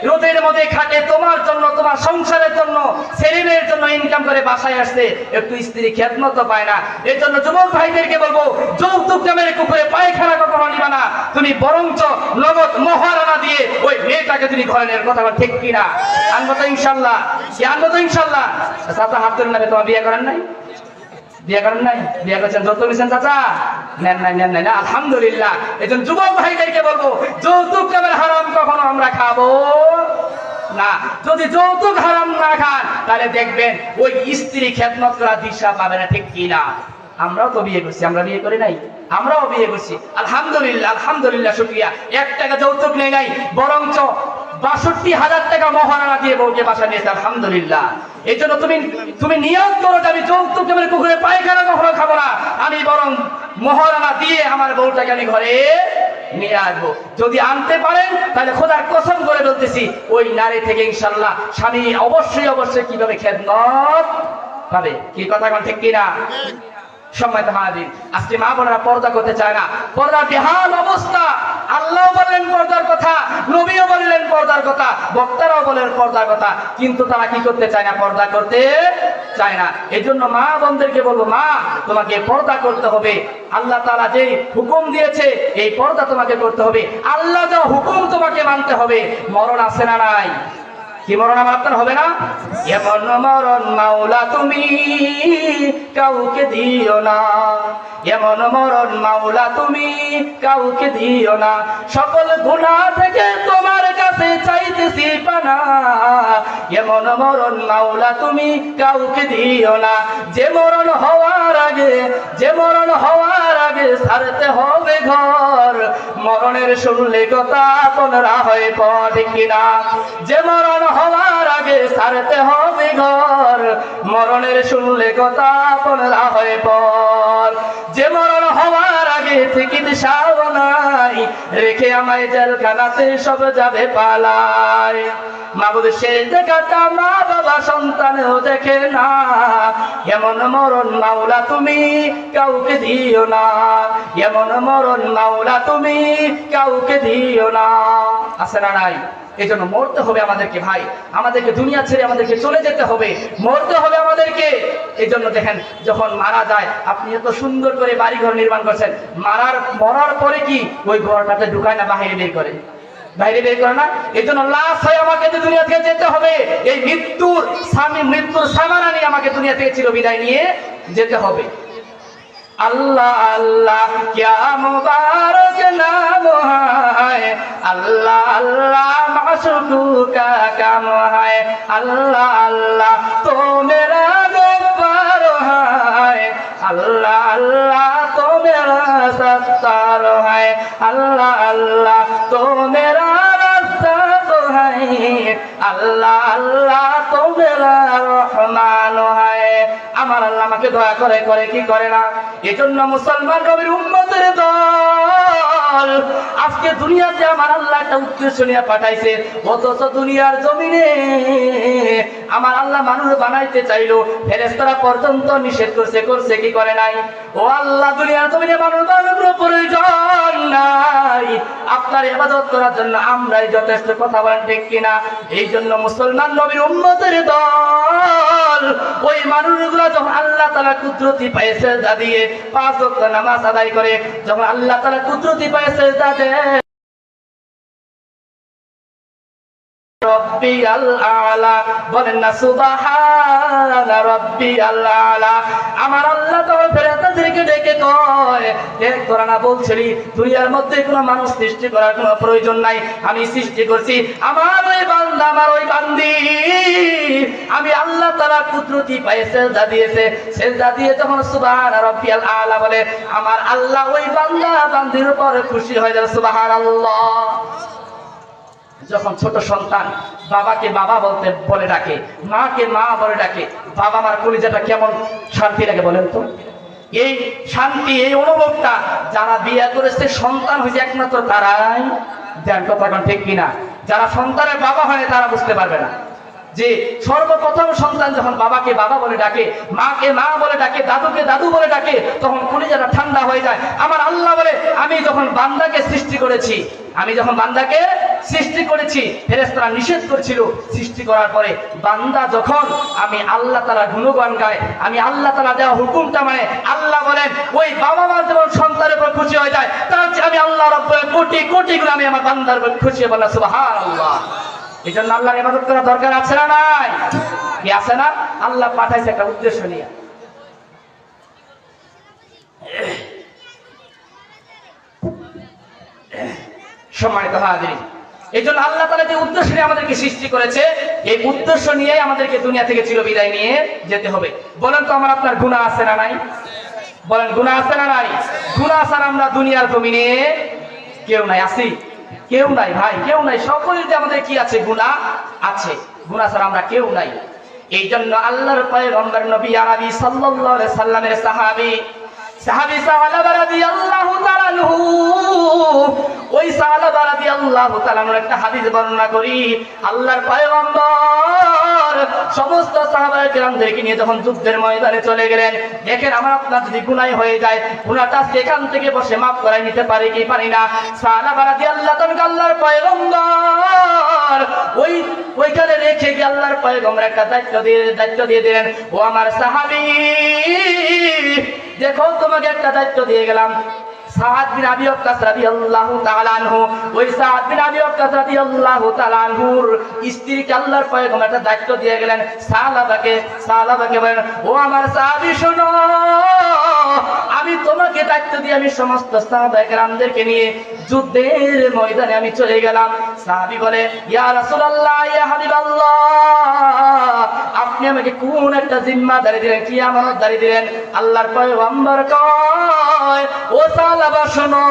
রোদের মধ্যে খাটে তোমার জন্য, তোমার সংসারের জন্য, ছেলেমেয়ের জন্য ইনকাম করে বাসায় আসছে, একটু স্ত্রী খেদমত পায় না। এর জন্য যুবক ভাইদেরকে বলবো, যৌতুক নামের কুকুরে পায়খানা কখনো নিবা না। তুমি বরঞ্চ নগদ মহারানা দিয়ে ওই মেয়েটাকে তুমি ঘরে নেওয়ার কথা ঠিক কিনা? আনবো তো ইনশাল্লাহ, আনবো তো ইনশাল্লাহ। চাচা হাত ধরে নেবে। তোমার বিয়ে করেন নাই? বিয়ে করেন নাই? বিয়ে করছেন, যৌতুক নিছেন চাচা? নেন নাই, নেন নাই না? আলহামদুলিল্লাহ। এই জন্য যুবক ভাইদেরকে বলবো, যৌতুক নামের হারাম কখনো আমরা খাবো না। যদি যৌতুক হারাম না খান, তাহলে দেখবেন ওই স্ত্রী খেদমত করা দিশা পাবে না, ঠিক কিনা? আমরাও তো বিয়ে করছি, আমরা বিয়ে করি নাই? আমরাও বিয়ে করছি, আলহামদুলিল্লাহ, আলহামদুলিল্লাহ, শুকরিয়া। 1 টাকা যৌতুক নেই নাই, বরঞ্চ 62,000 টাকা মহারানা দিয়ে বউকে বাসা নিয়েছে, আলহামদুলিল্লাহ। এই জন্য তুমি নিয়ত করো যে আমি যৌতুক নামের কুকুরে পায়খানা কখনো খাবো না, আমি বরং মহারানা দিয়ে আমার বউটাকে আমি ঘরে নিয়ে আসবো। যদি আনতে পারেন তাহলে খোদার কসম করে বলতেছি, ওই নারী থেকে ইনশাল্লাহ স্বামী অবশ্যই অবশ্যই কিভাবে খেদমত পাবে। কি কথা কোন ঠিক কিনা? সম্মানিত হাজির, আজকে মা বোনেরা পর্দা করতে চায় না। পর্দার বেহাল অবস্থা। আল্লাহ বললেন পর্দার কথা, নবীও বললেন পর্দার কথা, বক্তারাও বলেন পর্দার কথা, কিন্তু তারা কি করতে চায় না? পর্দা করতে চায় না। এই জন্য মা বোনদেরকে বলবো, মা তোমাকে পর্দা করতে হবে। আল্লাহ তাআলা যেই হুকুম দিয়েছে এই পর্দা তোমাকে করতে হবে। আল্লাহ যা হুকুম তোমাকে মানতে হবে। মরণ আছে না নাই? কি মরণ আমার হবে না? এমন মরণ মাওলা তুমি কাউকে দিও না, এমন মরণ মাওলা তুমি কাউকে দিও না। সকল গুনাহ থেকে তোমার কাছে চাইতেছি পানা, এমন মরণ মাওলা তুমি কাউকে দিও না। যে মরণ হওয়ার আগে, যে মরণ হওয়ার আগে ছাড়তে হবে ঘর, মরণের শুনলে কথা তোমরা হয়ে পড়ে কিনা? যে মরণ হওয়ার আগে ছাড়তে হবে ঘর, মরণের শুনলে কথা তোমরা হয়ে পড়। যে মরণ হওয়ার আগে চিকিৎসাও নাই, রেখে আমায় জেলখানাতে সব যাবে পালায়। মাবুদ শেষ দেখাটা মা বাবা সন্তানেও দেখে না, এমন মরণ মাওলা তুমি কাউকে দিও না, এমন মরণ মাওলা তুমি কাউকে দিও না। আছে না নাই? এই জন্য মরতে হবে আমাদেরকে ভাই, আমাদেরকে দুনিয়া ছেড়ে আমাদেরকে চলে যেতে হবে, মরতে হবে আমাদেরকে। এই জন্য দেখেন যখন মারা যায়, আপনি এত সুন্দর করে বাড়ি ঘর নির্মাণ করছেন, মরার পরে কি ওই ঘরটাতে ঢুকায় না বাইরে বের করে? বাইরে বের করে না? এই জন্য লাশ হয়ে আমাকে দুনিয়া থেকে যেতে হবে। এই মৃত্যুর সামানা নিয়ে আমাকে দুনিয়া থেকে চিরবিদায় নিয়ে যেতে হবে। আল্লাহ আল্লাহ क्या मुबारक नाम है, अल्लाह अल्लाह माशूक का काम है, अल्लाह अल्लाह तो मेरा गफ्फार है, अल्लाह अल्लाह तो मेरा सत्तार है, अल्लाह अल्लाह तो मेरा रज़्ज़ाक़ है, अल्लाह अल्लाह तो मेरा रहमान है। আমার আল্লাহ আমাকে দয়া করে, করে কি করে না? এজন্য মুসলমান নবীর উম্মতের দল আজকে দুনিয়াতে আমার আল্লাহ একটা উদ্দেশ্য নিয়ে পাঠাইছে, অথচ দুনিয়ার জমিনে আমার আল্লাহ মানুষ বানাইতে চাইলো, ফেরেশতারা পর্যন্ত নিষেধ করছে কি করে নাই? ও আল্লাহ, দুনিয়ার জমিনে মানুষ বানানোর প্রয়োজন নাই, আপনার ইবাদত করার জন্য আমরাই যথেষ্ট। কথা বলেন ঠিক কিনা? এই জন্য মুসলমান নবীর উম্মতের দল ওই মানুষগুলো যখন আল্লাহ তাআলা কুদরতি পায়ে সিজদা দিয়ে 5 ওয়াক্ত নামাজ আদায় করে, যখন আল্লাহ তাআলা কুদরতি পায়ে সিজদা দেয়, রব্বিয়াল আলা, বলেন না সুবহানা রব্বিয়াল আলা। আমার আল্লাহ তাআলা ফেরেশতাদেরকে ডেকে কয়, দেখ তোরা না বলছিলি দুনিয়ার মধ্যে কোনো মানুষ সৃষ্টি করার কোনো প্রয়োজন নাই, আমি সৃষ্টি করছি আমার ওই বান্দা, আমার ওই বান্দি। আমি আল্লাহ তাআলা কুদরতি পায়ে সিজদা দিয়েছে, সিজদা দিয়ে যখন সুবহানা রব্বিয়াল আলা বলে, আমার আল্লাহ ওই বান্দা বান্দির উপর খুশি হয়ে যায়। সুবহানাল্লাহ। যখন ছোট সন্তান বাবাকে বাবা বলে ডাকে, মাকে মা বলে ডাকে, বাবা মার কলিজাটা কেমন শান্তি লাগে বলেন তো? এই শান্তি, এই অনুভবটা যারা বিয়ে করেছে, সন্তান হয়েছে একমাত্র তারাই দেন। কথা এখন ঠিক কিনা? যারা সন্তানের বাবা হয় তারা বুঝতে পারবে না যে সর্বপ্রথম সন্তান যখন বাবাকে বাবা বলে ডাকে, মাকে মা বলে ডাকে, দাদুকে দাদু বলে ডাকে, তখন কলিজাটা ঠান্ডা হয়ে যায়। আমার আল্লাহ বলে, আমি যখন বান্দাকে সৃষ্টি করেছি, ফেরেশতারা নিষেধ করছিল, সৃষ্টি করার পরে বান্দা যখন আমি আল্লাহ তাআলা গুণগান গায়, আমি আল্লাহ তাআলা দেওয়া হুকুমটা মানে, আল্লাহ বলেন ওই বাবা মা যেমন সন্তানের উপর খুশি হয়ে যায়, তার চেয়ে আমি আল্লাহ রব্বুল কোটি কোটি গুণ আমি আমার বান্দার উপর খুশি হয়ে বললাম সুবহানাল্লাহ। এই জন্য আল্লাহর ইবাদত করা দরকার আছে না নাই? কি আছে না? আল্লাহ পাঠাইছে একটা উদ্দেশ্য নিয়ে। সম্মানিত হাজিরিন, এই জন্য আল্লাহ তাআলা যে উদ্দেশ্য নিয়ে আমাদেরকে সৃষ্টি করেছে, এই উদ্দেশ্য নিয়ে আমাদেরকে দুনিয়া থেকে চিরবিদায় নিয়ে যেতে হবে। বলেন তো আমার আপনার গুনাহ আছে না নাই? বলেন গুনাহ আছে না নাই? গুনাহ ছাড়া আমরা দুনিয়ার জমিনে কেউ নাই, আছি? কেউ নাই ভাই, কেউ নাই। সকলের যে আমাদের কি আছে? গুনাহ আছে। গুনাহ ছাড়া আমরা কেউ নাই। এই জন্য আল্লাহর পয়গম্বর নবী আরবি সাল্লাল্লাহু আলাইহি সাল্লামের সাহাবী সাহাবা রাদিয়াল্লাহু তাআলা আনহু, ওই সাহাবা রাদিয়াল্লাহু তাআলা আনহুর একটা হাদিস বর্ণনা করি। আল্লাহর পয়গম্বর সমস্ত সাহাবায়ে কেরামদেরকে নিয়ে যখন যুদ্ধের ময়দানে চলে গেলেন, দেখেন আমার আপনার যদি গুনাহ হয়ে যায়, গুনাহটা সেখান থেকে বসে মাফ করাই নিতে পারি কি পারি না? সাহাবা রাদিয়াল্লাহু তাআলা আল্লাহর পয়গম্বর ওইখানে রেখে গিয়ে আল্লাহর পয়গম্বর একটা দায়িত্ব দিয়ে দিলেন, ও আমার সাহাবী, দেখো তোমাকে একটা দায়িত্ব দিয়ে গেলাম। সাদ বিন আবি ওয়াক্কাস রাদিয়াল্লাহু তাআলা আনহু, ওই সাদ বিন আবি ওয়াক্কাস রাদিয়াল্লাহু তাআলা আনহুর স্ত্রীকে আল্লাহর পয়গম্বর একটা দায়িত্ব দিয়ে গেলেন। সাহাবাকে বলেন, ও আমার সাহাবী শোনো, আমি তোমাকে দায়িত্ব দিয়ে আমি সমস্ত সাহাবায়ে কেরামদেরকে নিয়ে যুদ্ধের ময়দানে আমি চলে গেলাম। সাহাবী বলে, ইয়া রাসূলুল্লাহ, ইয়া হাবিবাল্লাহ, আপনি আমাকে কোন একটা জিম্মাদারি দিলেন, কি আমানতদারি দিলেন? আল্লাহর পয়গম্বর কয়, ও সাহাবা শোনো,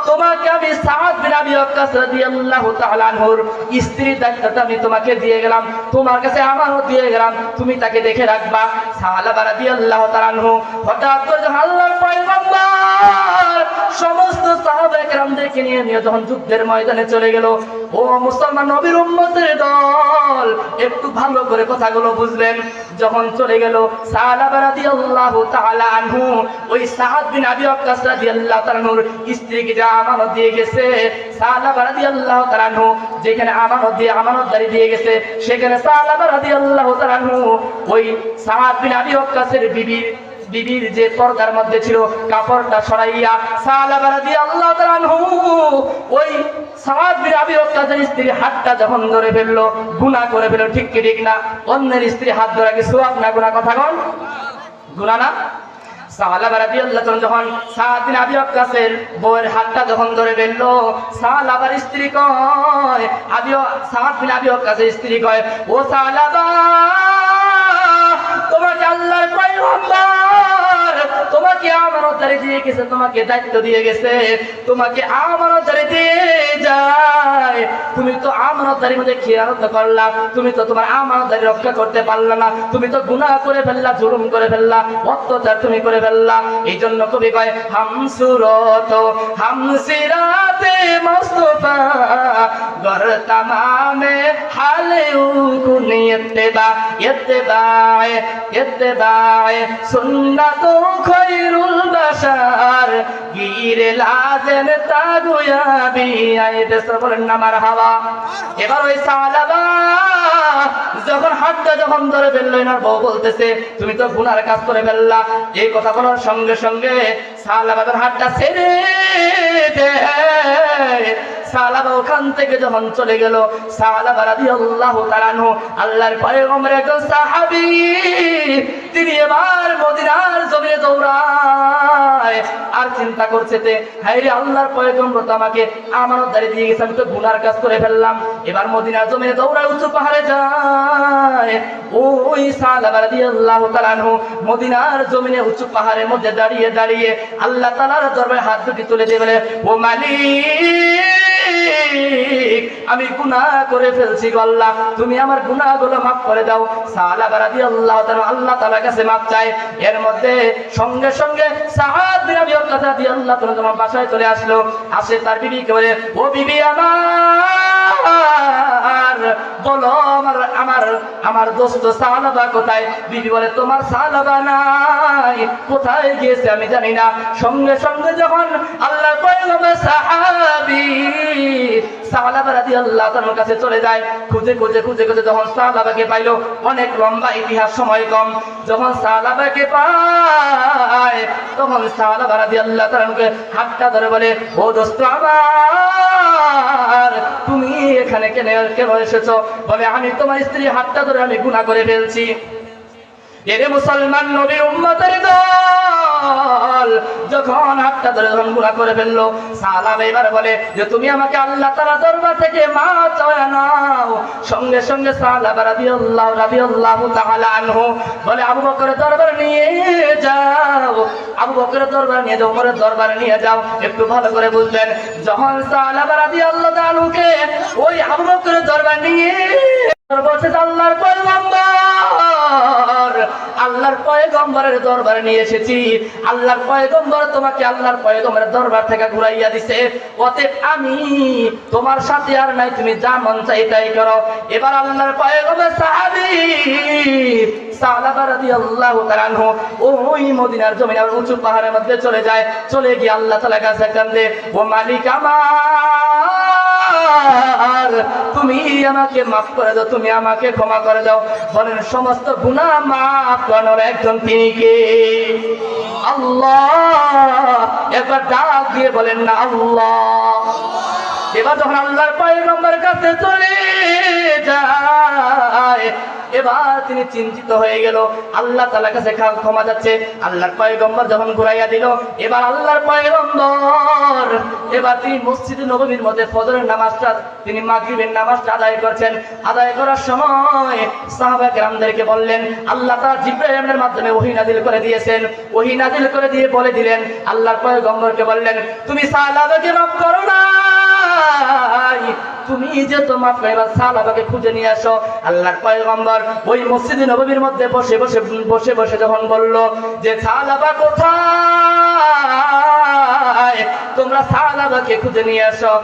তোমাকে আমি সাদ বিন আবি ওয়াক্কাস রাদিয়াল্লাহু তাআলা আনহুর স্ত্রীর দায়িত্বটা আমি তোমাকে দিয়ে গেলাম, তোমার কাছে আমানত দিয়ে গেলাম, তুমি তাকে দেখে রাখবা। সাহাবা রাদিয়াল্লাহু তাআলা আনহু হঠাৎ করে আল্লাহর পয়গম্বর সমস্ত সাহাবায়ে কেরামদেরকে নিয়ে যখন যুদ্ধের ময়দানে চলে গেল, ও মুসলমান নবীর উম্মতের দল, একটু ভালো করে কথাগুলো বুঝলেন। যখন চলে গেল, সাহাবা রাদিয়াল্লাহু তাআলা আনহু ওই সাদ বিন আবি ওয়াক্কাস রাদিয়াল্লাহু তাআলা আনহুর স্ত্রীকে যা আমানত দিয়ে গেছে, সাহাবা রাদিয়াল্লাহু তাআলা আনহু যেখানে আমানতদারি দিয়ে গেছে, সেখানে সাহাবা রাদিয়াল্লাহু তাআলা আনহু ওই সাদ বিন আবি ওয়াক্কাসের বিবির যে পর্দার মধ্যে ছিল কাপড়টা সরাইয়া সাহাবা রাদিয়াল্লাহু তাআলা আনহু ওই সাদ বিন আবি ওয়াক্কাসের স্ত্রী হাতটা যখন ধরে ফেললো, গুনাহ করে ফেললো। ঠিক কি ঠিক না? অন্যের স্ত্রী হাত ধরা কি সওয়াব না গুনাহ? কথা কোন? গুনাহ না? সাহাবা রাদিয়াল্লাহু তাআলা যখন সাদ বিন আবি ওয়াক্কাসের বউয়ের হাতটা যখন ধরে ফেললো, সাহাবার স্ত্রী কয়, সাদ বিন আবি ওয়াক্কাসের স্ত্রী কয়, ও সাহাবা, তোমাকে আল্লাহর পয়গম্বর তোমাকে আমানতদারি দিয়ে গেছে, তোমাকে দায়িত্ব দিয়ে গেছে, তোমাকে আমানতদারি দিয়ে যায়, তুমি তো আমানতদারির মধ্যে খেয়ানত করলা, তুমি তো তোমার আমানতদারি রক্ষা করতে পারলা না, তুমি তো গুনাহ করে ফেললা, জুলুম করে ফেললা, অত্যাচার তুমি করে ফেললা। এই জন্য কবি কয়, হামসুরত হামসিরাতে মস্ত मुस्तफा गर तमामे हाले उकुन इत्तिबाए सुन्नतो खैरुल बशर गिरे लाजेन तागुया बिआई देश বলেন না মারহাবা। এবার ওই সালাবা যখন হাতটা যখন ধরে ফেললো না বউ বলতেছে তুমি তো গুনার কাজ করে ফেললা। এই কথা বলার সঙ্গে সঙ্গে সালাবাদের হাতটা ছেড়ে দেয়। সালাবা ওখান থেকে যখন চলে গেল, সালাবা রাদিয়াল্লাহু তাআলা আনহু আল্লাহর পয়গম্বরের একজন সাহাবী, তিনি এবার মদিনার জমিনে দৌড়ায় আর চিন্তা করছে যে হায় রে আল্লাহর পয়গম্বর তো আমাকে আমানতদারি দিয়ে গেছে, আমি তো গুনার কাজ করে ফেললাম। এবার মদিনার জমিনে দৌড়ায় উঁচু পাহাড়ে যায়। ওই সালাবা রাদিয়াল্লাহু তাআলা আনহু মদিনার জমিনে উঁচু পাহাড়ের মধ্যে দাঁড়িয়ে দাঁড়িয়ে আল্লাহ তাআলার দরবারে হাত দুটি তুলে দিয়ে বলে, ও মালিক, আমি গুনাহ করে ফেলছি গো আল্লাহ, তুমি আমার গুনাহগুলো মাফ করে দাও। সাহাবা রাদিয়াল্লাহু তাআলা আল্লাহ তাআলার কাছে মাফ চায়। এর মধ্যে সঙ্গে সঙ্গে সাআদ বিন আবি ওয়াক্কাস রাদিয়াল্লাহু তাআলা তোমার বাসায় চলে আসলো। আসে তার বিবিকে বলে, ও বিবি আমার, বলো আমার দোস্ত সাহাবা কোথায়? বিবি বলে, তোমার সাহাবা নাই, কোথায় গিয়েছে আমি জানি না। সঙ্গে সঙ্গে যখন আল্লাহর পয়গম্বর সাহাবী সাহাবা রাদিয়াল্লাহু তাআলার কাছে চলে যায়, খুঁজে যখন সাহাবাকে পাইলো, অনেক লম্বা ইতিহাস, সময় কম, যখন সাহাবাকে পায় তখন সাহাবা রাদিয়াল্লাহু তাআলাকে হাতটা ধরে বলে, ও দোস্ত আমার, তুমি এখানে কেন এসেছো? বলে, আমি তোমার স্ত্রী হাতটা ধরে আমি গুনাহ করে ফেলছি। এরে মুসলমান নবীর উম্মতের দল যখন হাতটা ধরে যখন গুনাহ করে ফেললো, সাহাবা এবার বলে যে তুমি আমাকে আল্লাহ তাআলার দরবার থেকে মাফ চাওয়া নাও। সঙ্গে সঙ্গে সাহাবা রাদিয়াল্লাহু তাআলা আনহু বলে, আবু বকরের দরবারে নিয়ে যাও, আবু বকরের দরবারে নিয়ে যাও, ওমরের দরবারে নিয়ে যাও। একটু ভালো করে বুঝবেন, যখন সাহাবা রাদিয়াল্লাহু তাআলা আনহুকে ওই আবু বকরের দরবারে নিয়ে বলছে আল্লাহর পয়গম্বরের দরবারে নিয়ে এসেছি, আল্লাহর পয়গম্বর তোমাকে আল্লাহর পয়গম্বরের দরবার থেকে ঘুরাইয়া দিছে, অতএব আমি তোমার সাথে আর নাই, তুমি যা মন চাই তাই করো। এবার আল্লাহর পয়গম্বর সাহাবী সাহাবা রাদিয়াল্লাহু তাআলা আনহু ওই মদিনার জমিনে উঁচু পাহাড়ের মধ্যে চলে যায়। চলে গিয়ে আল্লাহ তাআলার কাছে কান্দে, ও মালিক আমার, তুমি আমাকে মাফ করে দাও, তুমি আমাকে ক্ষমা করে দাও। বলেন, সমস্ত গুনাহ মাফ করার একজন তিনি কে? আল্লাহ। একবার ডাক দিয়ে বলেন না আল্লাহ। এবার যখন আল্লাহর পয়গম্বরের কাছে চলে যায়, এবার তিনি চিন্তিত হয়ে গেল, আল্লাহ তাআলার কাছে ক্ষমা যাচ্ছে। আল্লাহর পয়গম্বর যখন ঘুরাইয়া দিল, এবার আল্লাহর পয়গম্বর এবার তিনি মসজিদে নববীর মধ্যে ফজরের নামাজটা, তিনি মাগরিবের নামাজটা আদায় করছেন। আদায় করার সময় সাহাবা কেরামদেরকে বললেন, আল্লাহ তাআলা জিবরাইলের মাধ্যমে ওহী নাযিল করে দিয়েছেন। ওহী নাযিল করে দিয়ে বলে দিলেন, আল্লাহর পয়গম্বরকে বললেন, তুমি সাহাবাকে মাফ করো না, তুমি যে তো মাফ করে এবার সাহাবাকে খুঁজে নিয়ে আসো। আল্লাহর পয়গম্বর ওই মসজিদে নববীর মধ্যে বসে বসে যখন বলল যে সাহাবা কোথায়, তোমরা সাহাবাকে খুঁজে নিয়ে আসো।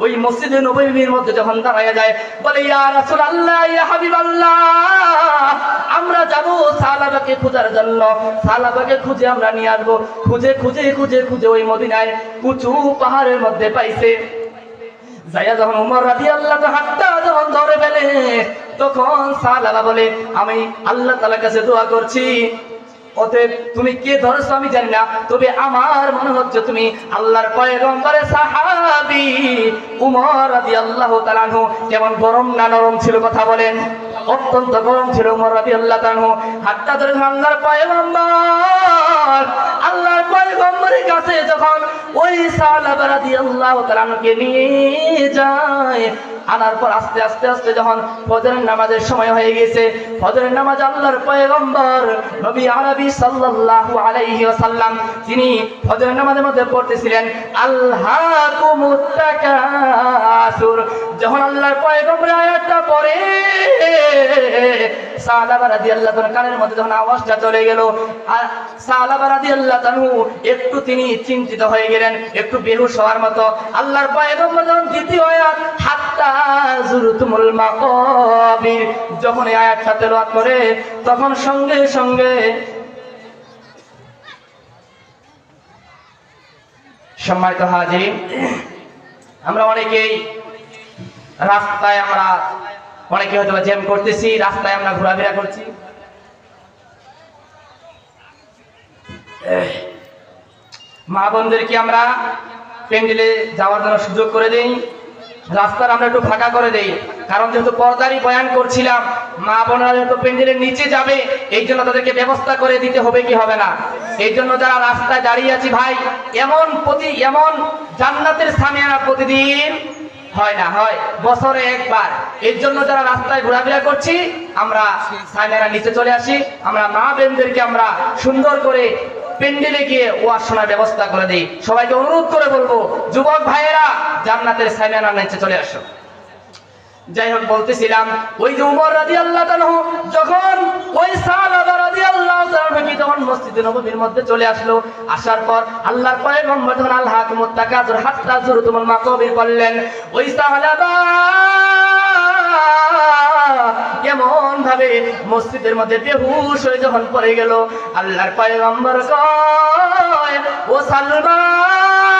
ওই মসজিদে নববীর মধ্যে যখন দাঁড়ায় যায়, বলে, ইয়া রাসূলুল্লাহ, ইয়া হাবিবাল্লাহ, আমরা যাব সাহাবাকে খোঁজার জন্য, সাহাবাকে খুঁজে আমরা নিয়ে আসবো। খুঁজে ওই মদিনায় উঁচু পাহাড়ের মধ্যে পাইছে। যাইয়া যখন ওমর রাদিয়াল্লাহু তাআলা হাতটা যখন ধরে ফেলে, তখন সাহাবা বলে, আমি আল্লাহ তাআলার কাছে দোয়া করছি, অতএব তুমি কে ধরছো আমি জানি না, তবে আমার মনে হচ্ছে তুমি আল্লাহর পয়গম্বরের সাহাবী উমর রাদিয়াল্লাহু তাআলা আনহু। কেমন গরম না নরম ছিল কথা বলেন, অত্যন্ত গরম ছিল উমর রাদিয়াল্লাহু তাআলা আনহু। হাতটা ধরে আল্লাহর পয়গম্বরের কাছে যখন ওই সাহাবা রাদিয়াল্লাহু তাআলা আনহুকে নিয়ে যায়, আনার পর আস্তে আস্তে যখন ফজরের নামাজের সময় হয়ে গেছে, ফজরের নামাজ আল্লাহর পয়গম্বর নবী আরবি সাল্লাল্লাহু আলাইহি ওয়াসাল্লাম তিনি ফজরের নামাজের মধ্যে পড়তেছিলেন, আল্লাহকুমুত তাকাসুর, যখন আল্লাহর পয়গম্বর আয়াতটা পড়ে সাহাবা রাদিয়াল্লাহু তাআলা কানের মধ্যে যখন আওয়াজটা চলে গেল, আর সাহাবা রাদিয়াল্লাহু তাআলা একটু তিনি চিন্তিত হয়ে গেলেন, একটু বেহুশ হওয়ার মতো। আল্লাহর পয়গম্বর যখন দ্বিতীয় আয়াত হাত্তা যুরতুমুল মাকাবির যখন এই আয়াতটা তেলাওয়াত করে, তখন সঙ্গে সঙ্গে সম্মানিত হাজিরিন, আমরা অনেকেই রাস্তায় অনেকে হয়তো জ্যাম করতেছি, রাস্তায় আমরা ঘোরাফেরা করছি, মা বোনদেরকে আমরা প্যান্ডেলে যাওয়ার জন্য সুযোগ করে দেই, রাস্তার আমরা একটু ফাঁকা করে দেই। কারণ যেহেতু পর্দারই বয়ান করছিলাম, মা বোনেরা যেহেতু প্যান্ডেলের নিচে যাবে, এই জন্য তাদেরকে ব্যবস্থা করে দিতে হবে কি হবে না। এই জন্য যারা রাস্তায় দাঁড়িয়ে আছি ভাই, এমন জান্নাতের সামিয়ানা প্রতিদিন হয় না, হয় বছরে একবার। এর জন্য যারা রাস্তায় ঘোরাফেরা করছি, আমরা সামিয়ানা নিচে চলে আসি, আমরা মা বোনদেরকে আমরা সুন্দর করে প্যান্ডেলে গিয়ে ওয়াজ শোনার ব্যবস্থা করে দেই। সবাইকে অনুরোধ করে বলবো, যুবক ভাইয়েরা জান্নাতের সামিয়ানার নিচে চলে আসো। যাই হোক, বলতেছিলাম ওই যে উমর রাদিয়াল্লাহু তাআলা যখন ওই সাহাবা রাদিয়াল্লাহু তাআলা যখন মসজিদে নববীর মধ্যে চলে আসলো, আসার পর আল্লাহর পয়গম্বর যখন আল হাকুমুত তাকাসুর হাত্তা যুরতুমুল মাকাবির বললেন, ওই সাহাবা কেমন ভাবে মসজিদের মধ্যে বেহুশ হয়ে যখন পড়ে গেল, আল্লাহর পয়গম্বর কয়, ও সালমান,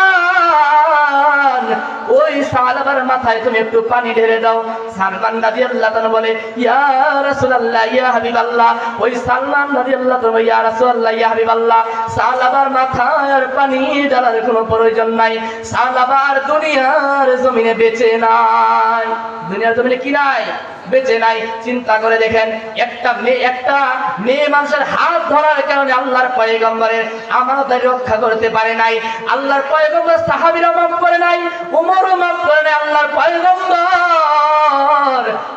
ওই সাহাবার মাথায় তুমি একটু পানি ঢেলে দাও। সালমান রাদিয়াল্লাহু তাআলা বলে, ইয়া রাসূলুল্লাহ, ইয়া হাবিবাল্লাহ। ওই সালমান রাদিয়াল্লাহু তাআলা, ইয়া রাসূলুল্লাহ, ইয়া হাবিবাল্লাহ, সাহাবার মাথায় আর পানি ঢালার কোনো প্রয়োজন নাই। সাহাবার দুনিয়ার জমিনে বেঁচে নাই, দুনিয়ার জমিনে কি নাই, বেঁচে নাই। চিন্তা করে দেখেন, একটা মেয়ে মানুষের হাত ধরার কারণে আল্লাহর পয়গম্বরের আমাদের রক্ষা করতে পারে নাই। আল্লাহর পয়গম্বর সাহাবীরা মাফ করে নাই, উমরও মাফ করে নাই, আল্লাহর পয়গম্বর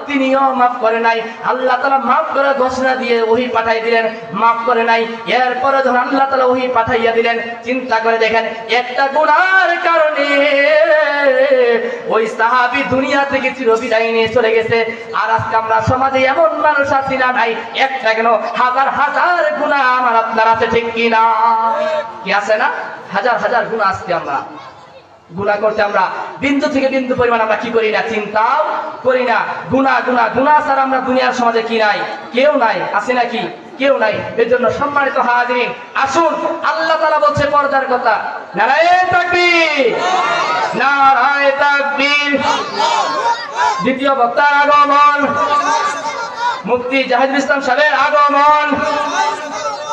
তিনিও মাফ করে নাই। আল্লাহ তাআলা মাফ করার ঘোষণা দিয়ে ওহী পাঠাই দিলেন, মাফ করে নাই। এরপরে যখন আল্লাহ তাআলা ওহী পাঠাইয়া দিলেন, চিন্তা করে দেখেন, একটা গুনার কারণে ওই সাহাবী দুনিয়া থেকে চিরবিদায় নিয়ে চলে গেছে। আর আজকে আমরা সমাজে এমন মানুষ আছি না নাই, একটা কেন হাজার হাজার গুনাহ আমার আপনার আছে, ঠিক কি না? কি আছে না? হাজার হাজার গুনাহ আজকে আমরা গুনাহ করতে, আমরা বিন্দু থেকে বিন্দু পরিমাণ আমরা কি করি না, চিন্তাও করি না। গুনাহ ছাড়া আমরা দুনিয়ার সমাজে কি নাই, কেউ নাই, আছে নাকি? কেউ নাই। এর জন্য সম্মানিত হাজিরিন, আসুন, আল্লাহ তাআলা বলছে পর্দার কথা, নারায়ে তাকবীর, নারায়ে তাকবীর। দ্বিতীয় বক্তার আগমন, মুফতি জাহিদুল ইসলাম সাহেবের আগমন,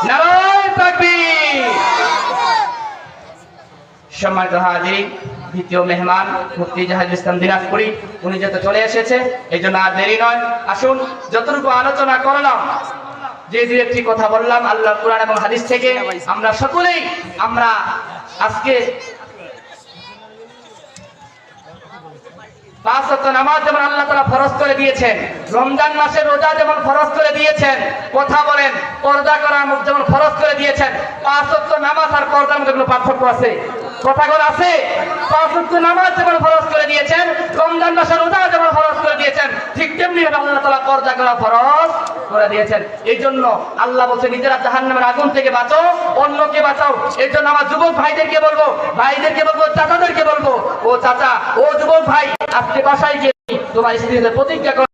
নারায়ে তাকবীর। সম্মানিত হাজিরিন, দ্বিতীয় মেহমান মুফতি জাহিদুল ইসলাম দিনাজপুরি, উনি যেহেতু চলে এসেছে, এই জন্য আর দেরি নয়, আসুন যতটুকু আলোচনা করলাম, যে দু একটি কথা বললাম আল্লাহ কুরআন এবং হাদিস থেকে, আমরা সকলেই আমরা আজকে 5 ওয়াক্ত নামাজ যেমন আল্লাহ তাআলা ফরজ করে দিয়েছেন, রমজান মাসে রোজা যেমন ফরজ করে দিয়েছেন, কথা বলেন পর্দা করা যেমন ফরজ করে দিয়েছেন, 5 ওয়াক্ত নামাজ আর পর্দার মধ্যে কোনো পার্থক্য আছে? কথাগুলো আছে? 5 ওয়াক্ত নামাজ যেমন ফরজ করে দিয়েছেন, রমজান মাসে রোজা যেমন ফরজ করে দিয়েছেন, ঠিক তেমনি আল্লাহ তাআলা পর্দা করা ফরজ করে দিয়েছেন। এই জন্য আল্লাহ বলছে, নিজেরা জাহান্নামের আগুন থেকে বাঁচো, অন্যকে বাঁচাও। এই জন্য আমার যুবক ভাইদেরকে বলবো, চাচাদেরকে বলবো, ও চাচা, ও যুবক ভাই, আজকে বাসায় গিয়ে তোমার স্ত্রীদের প্রতিজ্ঞা